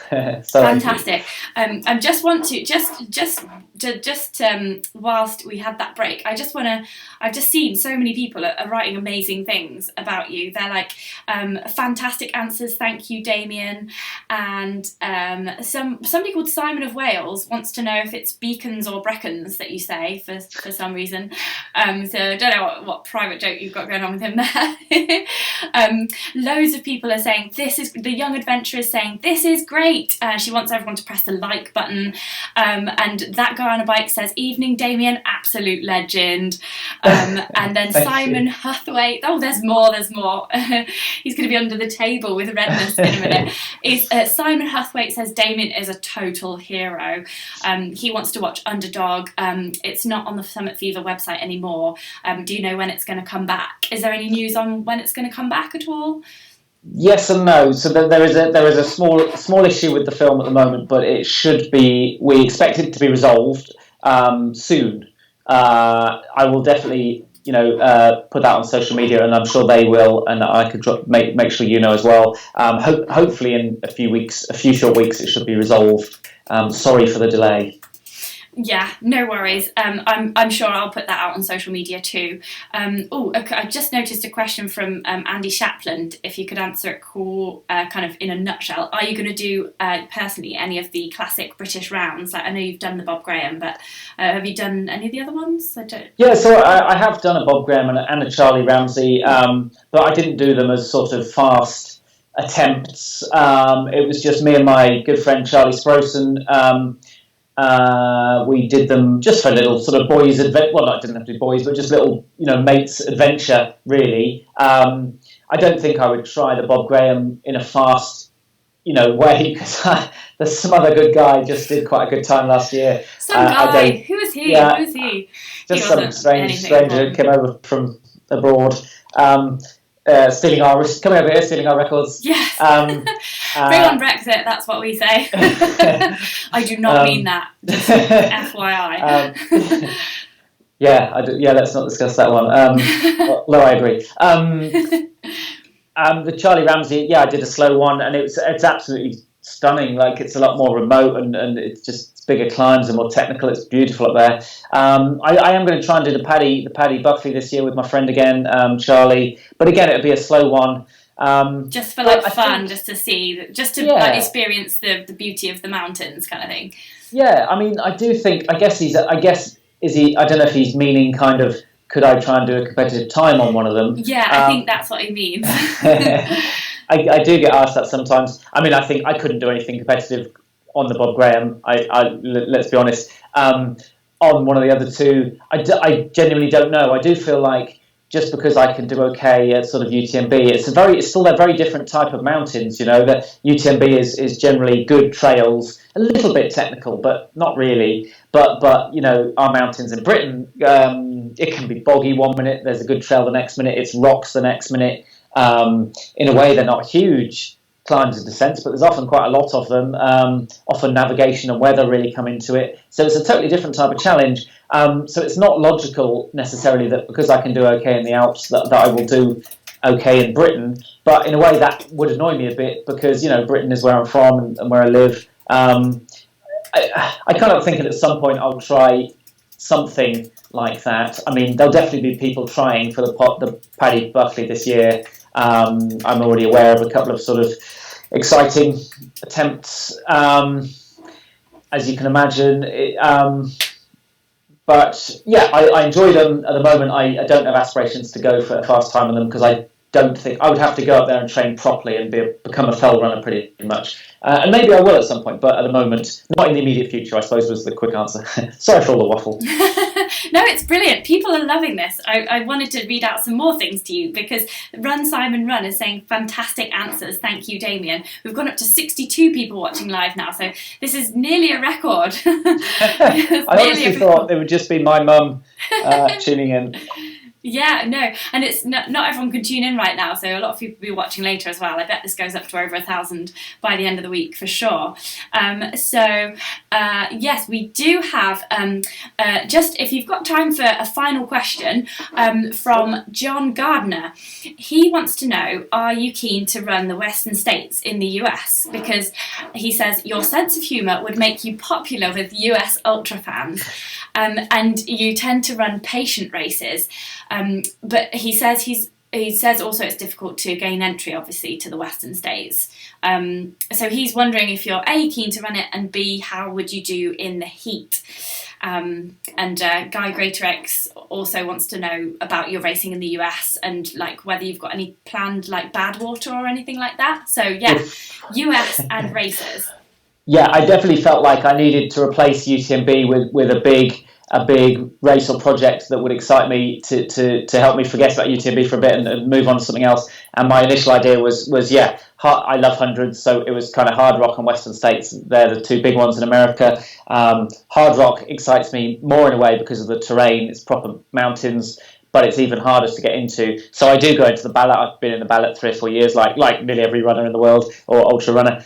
Fantastic. I just want to whilst we had that break, I've just seen so many people are writing amazing things about you. They're like, fantastic answers, thank you Damian. And somebody called Simon of Wales wants to know if it's beacons or Breckons that you say for some reason. So I don't know what private joke you've got going on with him there. Loads of people are saying the young adventurer is saying this is great. She wants everyone to press the like button. And that guy on a bike says, evening Damian, absolute legend. And then Simon Hathaway, there's more. He's going to be under the table with redness in a minute. Simon Hathaway says Damian is a total hero. He wants to watch Underdog. It's not on the Summit Fever website anymore. Do you know when it's going to come back? Is there any news on when it's going to come back at all? Yes and no. So there is a small issue with the film at the moment, but it should be. We expect it to be resolved soon. I will definitely, put that on social media, and I'm sure they will, and I could make sure you know as well. Hopefully, in a few short weeks, it should be resolved. Sorry for the delay. Yeah, no worries. I'm sure I'll put that out on social media too. Okay, I just noticed a question from Andy Shapland. If you could answer it kind of in a nutshell. Are you going to do personally any of the classic British rounds? Like, I know you've done the Bob Graham, but have you done any of the other ones? Yeah, so I have done a Bob Graham and a Charlie Ramsey, but I didn't do them as sort of fast attempts. It was just me and my good friend Charlie Sprosen. We did them just for a little sort of boys' adventure. Well, it didn't have to be boys, but just little, mates' adventure, really. I don't think I would try the Bob Graham in a fast, way, because there's some other good guy just did quite a good time last year. Some guy? Who was he? Yeah, Who was he? Just some stranger came over from abroad. Stealing our records. Yes. Bring on Brexit, that's what we say. I do not mean that, just FYI. Yeah, let's not discuss that one. Although I agree. The Charlie Ramsey, I did a slow one, and it's absolutely stunning. Like, it's a lot more remote, and it's just bigger climbs and more technical. It's beautiful up there. I am going to try and do the Paddy Buckley this year with my friend again, Charlie. But again, it'll be a slow one. Just for fun, just to see, just to experience the beauty of the mountains, kind of thing. Yeah, I mean, I do think. I guess is he? I don't know if he's meaning kind of could I try and do a competitive time on one of them? Yeah, I think that's what he means. I do get asked that sometimes. I mean, I think I couldn't do anything competitive on the Bob Graham. Let's be honest. On one of the other two, I genuinely don't know. I do feel like just because I can do okay at sort of UTMB, it's still a very different type of mountains. You know, that UTMB is generally good trails, a little bit technical, but not really. But you know, our mountains in Britain, it can be boggy one minute. There's a good trail the next minute. It's rocks the next minute. In a way, they're not huge climbs and descents, but there's often quite a lot of them. Often navigation and weather really come into it. So it's a totally different type of challenge. So it's not logical necessarily that because I can do okay in the Alps that I will do okay in Britain. But in a way that would annoy me a bit because, you know, Britain is where I'm from and where I live. I kind of think that at some point I'll try something like that. I mean, there'll definitely be people trying for the Paddy Buckley this year. I'm already aware of a couple of sort of exciting attempts, as you can imagine. But yeah, I enjoy them at the moment. I don't have aspirations to go for a fast time on them because I don't think I would have to go up there and train properly and become a fell runner pretty much. And maybe I will at some point, but at the moment, not in the immediate future, I suppose was the quick answer. Sorry for all the waffle. No, it's brilliant. People are loving this. I wanted to read out some more things to you because Run Simon Run is saying fantastic answers. Thank you, Damian. We've gone up to 62 people watching live now, so this is nearly a record. I honestly thought it would just be my mum tuning in. Yeah, no, and it's not everyone can tune in right now, so a lot of people will be watching later as well. I bet this goes up to over 1,000 by the end of the week for sure. Yes, we do have, just if you've got time for a final question from John Gardner. He wants to know, are you keen to run the Western States in the US? Because he says, your sense of humour would make you popular with US ultra fans, and you tend to run patient races. But he says also it's difficult to gain entry, obviously, to the Western States. So he's wondering if you're A, keen to run it, and B, how would you do in the heat? And Guy Greater-X also wants to know about your racing in the US and like whether you've got any planned like bad water or anything like that. So yeah, US and races. Yeah, I definitely felt like I needed to replace UTMB with a big race or project that would excite me to help me forget about UTMB for a bit and move on to something else. And my initial idea was I love hundreds, so it was kind of Hard Rock and Western States. They're the two big ones in America. Hard Rock excites me more in a way because of the terrain. It's proper mountains, but it's even harder to get into. So I do go into the ballot. I've been in the ballot 3 or 4 years, like nearly every runner in the world or ultra runner.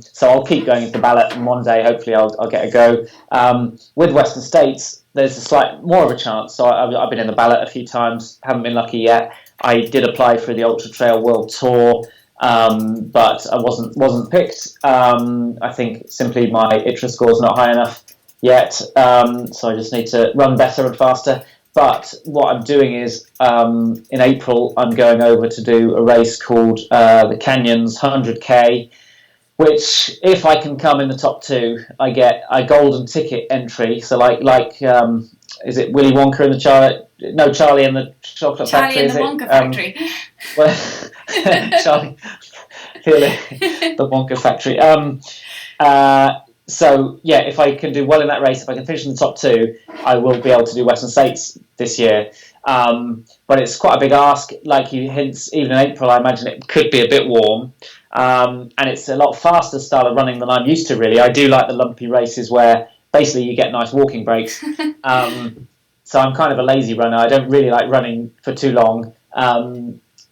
So I'll keep going into the ballot, and one day hopefully I'll get a go. With Western States, there's a slight more of a chance. So I've been in the ballot a few times, haven't been lucky yet. I did apply for the Ultra Trail World Tour, but I wasn't picked. I think simply my ITRA score is not high enough yet, so I just need to run better and faster. But what I'm doing is, in April, I'm going over to do a race called the Canyons 100K, which, if I can come in the top 2, I get a golden ticket entry. So like is it Willy Wonka and the Charlie and the Chocolate Factory? Charlie and the Wonka Factory. Well, Charlie, the Wonka Factory. So yeah, if I can do well in that race, if I can finish in the top 2, I will be able to do Western States this year. But it's quite a big ask. Like he hints, even in April, I imagine it could be a bit warm. And it's a lot faster style of running than I'm used to, really. I do like the lumpy races where basically you get nice walking breaks. So I'm kind of a lazy runner. I don't really like running for too long.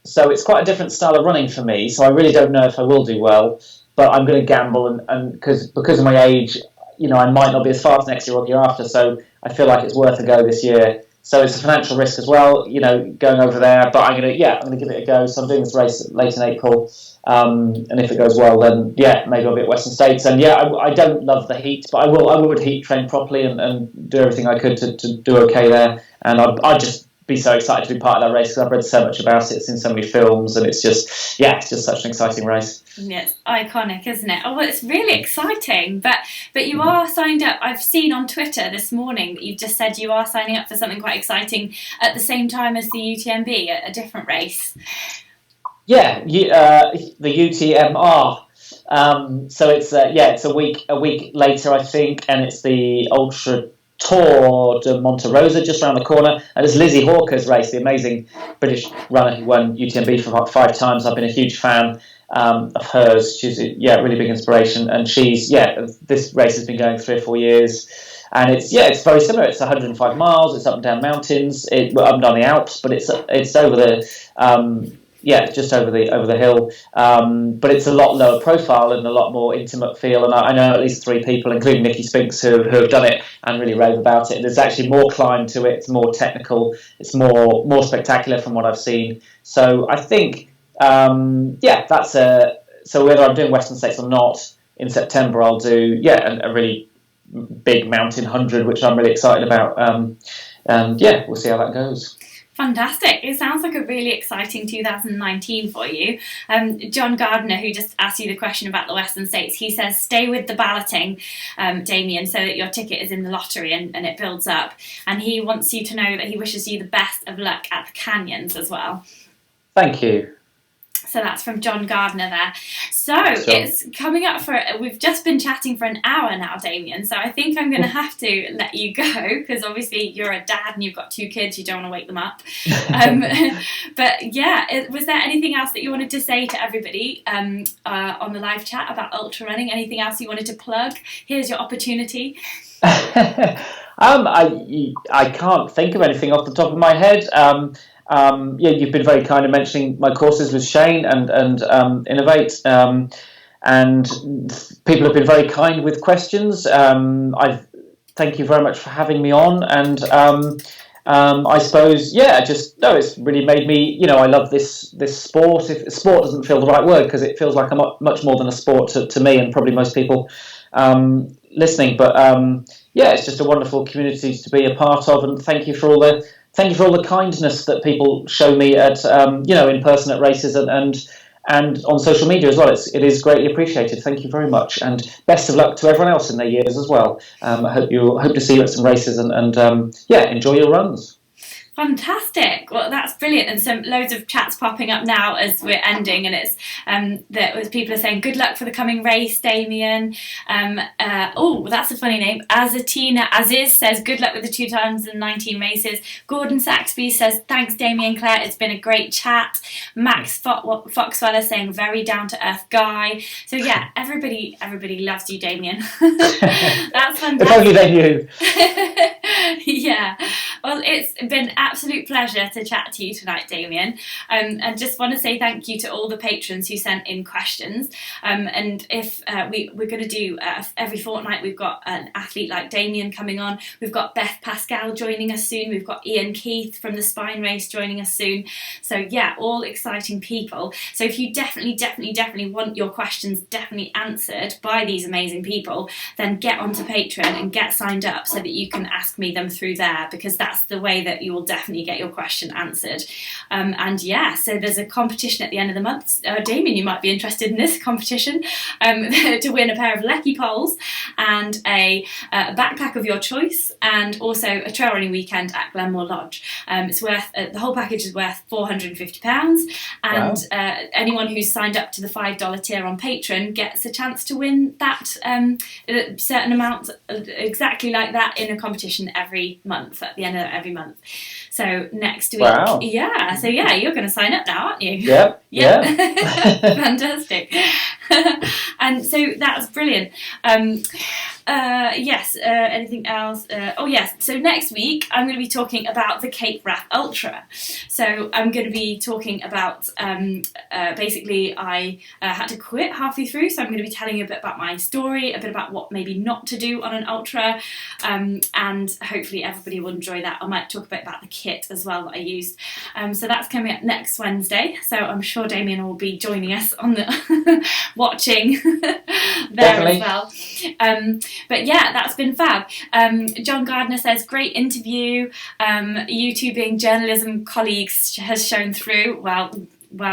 So it's quite a different style of running for me. So I really don't know if I will do well. But I'm going to gamble, and because of my age, you know, I might not be as fast next year or the year after. So I feel like it's worth a go this year. So it's a financial risk as well, you know, going over there. But I'm going to give it a go. So I'm doing this race late in April, and if it goes well, then yeah, maybe I'll be at Western States. And yeah, I don't love the heat, but I would heat train properly and do everything I could to do okay there. And I just be so excited to be part of that race because I've read so much about it, seen so many films, and it's just such an exciting race. Yeah, it's iconic, isn't it? Oh, well, it's really exciting. But you are signed up. I've seen on Twitter this morning that you've just said you are signing up for something quite exciting at the same time as the UTMB, a different race. Yeah, the UTMR. So it's a week later, I think, and it's the Ultra Tour de Monte Rosa just around the corner, and it's Lizzie Hawker's race, the amazing British runner who won UTMB for about 5 times. I've been a huge fan of hers. She's a really big inspiration, and this race has been going 3 or 4 years, and it's very similar. It's 105 miles. It's up and down mountains. Up and down the Alps, but it's over the just over the hill, but it's a lot lower profile and a lot more intimate feel. And I know at least 3 people, including Nikki Spinks, who have done it and really rave about it. There's actually more climb to it. It's more technical. It's more spectacular from what I've seen. So I think, that's so whether I'm doing Western States or not in September, I'll do a really big mountain 100, which I'm really excited about. We'll see how that goes. Fantastic. It sounds like a really exciting 2019 for you. John Gardner, who just asked you the question about the Western States, he says, stay with the balloting, Damian, so that your ticket is in the lottery and it builds up. And he wants you to know that he wishes you the best of luck at the Canyons as well. Thank you. So that's from John Gardner there. So it's coming up we've just been chatting for an hour now, Damian. So I think I'm going to have to let you go because obviously you're a dad and you've got 2 kids. You don't want to wake them up. But yeah, was there anything else that you wanted to say to everybody on the live chat about ultra running? Anything else you wanted to plug? Here's your opportunity. I can't think of anything off the top of my head. You've been very kind in mentioning my courses with Shane and Innovate, and people have been very kind with questions. Thank you very much for having me on, and I suppose it's really made me. I love this sport. If sport doesn't feel the right word because it feels like much more than a sport to me and probably most people listening. But it's just a wonderful community to be a part of, and thank you for all the kindness that people show me at in person at races and on social media as well. It is greatly appreciated. Thank you very much, and best of luck to everyone else in their years as well. I hope to see you at some races and enjoy your runs. Fantastic. Well, that's brilliant. And loads of chats popping up now as we're ending, and it's people are saying good luck for the coming race, Damian. That's a funny name. Azatina Aziz says good luck with the 2019 races. Gordon Saxby says thanks, Damian Claire. It's been a great chat. Max Foxweller saying very down to earth guy. So yeah, everybody loves you, Damian. That's fantastic. If only they knew. Yeah. Well, it's been absolute pleasure to chat to you tonight, Damian. And just want to say thank you to all the patrons who sent in questions. And if we're going to do every fortnight, we've got an athlete like Damian coming on. We've got Beth Pascal joining us soon. We've got Ian Keith from the Spine Race joining us soon. So yeah, all exciting people. So if you definitely want your questions definitely answered by these amazing people, then get onto Patreon and get signed up so that you can ask me them through there, because that's the way that you will definitely get your question answered. So there's a competition at the end of the month. Damian, you might be interested in this competition to win a pair of Lecky poles and a backpack of your choice, and also a trail running weekend at Glenmore Lodge. It's worth the whole package is worth £450, and anyone who's signed up to the $5 tier on Patreon gets a chance to win that a certain amount exactly like that in a competition every month at the end of every month. So next week, you're going to sign up now, aren't you? Yep. Yeah. Fantastic. And so that's brilliant. Anything else? So next week I'm going to be talking about the Cape Wrath Ultra. So I'm going to be talking about basically I had to quit halfway through, so I'm going to be telling you a bit about my story, a bit about what maybe not to do on an ultra, and hopefully everybody will enjoy that. I might talk a bit about the kit as well that I used. So that's coming up next Wednesday, so I'm sure Damian will be joining us on the watching there Definitely. As well. But yeah, that's been fab. John Gardner says, great interview. You two being journalism colleagues has shown through. Well,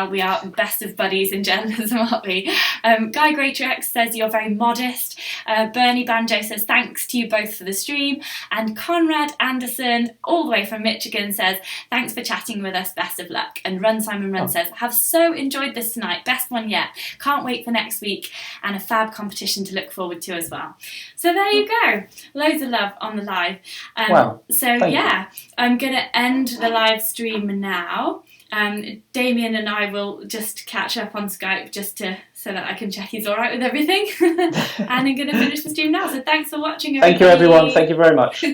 we are best of buddies in journalism, aren't we? Guy Greatrex says you're very modest. Bernie Banjo says thanks to you both for the stream. And Conrad Anderson, all the way from Michigan, says thanks for chatting with us. Best of luck. And Run Simon Run says have so enjoyed this tonight. Best one yet. Can't wait for next week and a fab competition to look forward to as well. So there you go. Loads of love on the live. Wow. So yeah, I'm going to end the live stream now. Damian and I will just catch up on Skype so that I can check he's all right with everything. And I'm going to finish the stream now. So thanks for watching, everybody. Thank you, everyone. Thank you very much.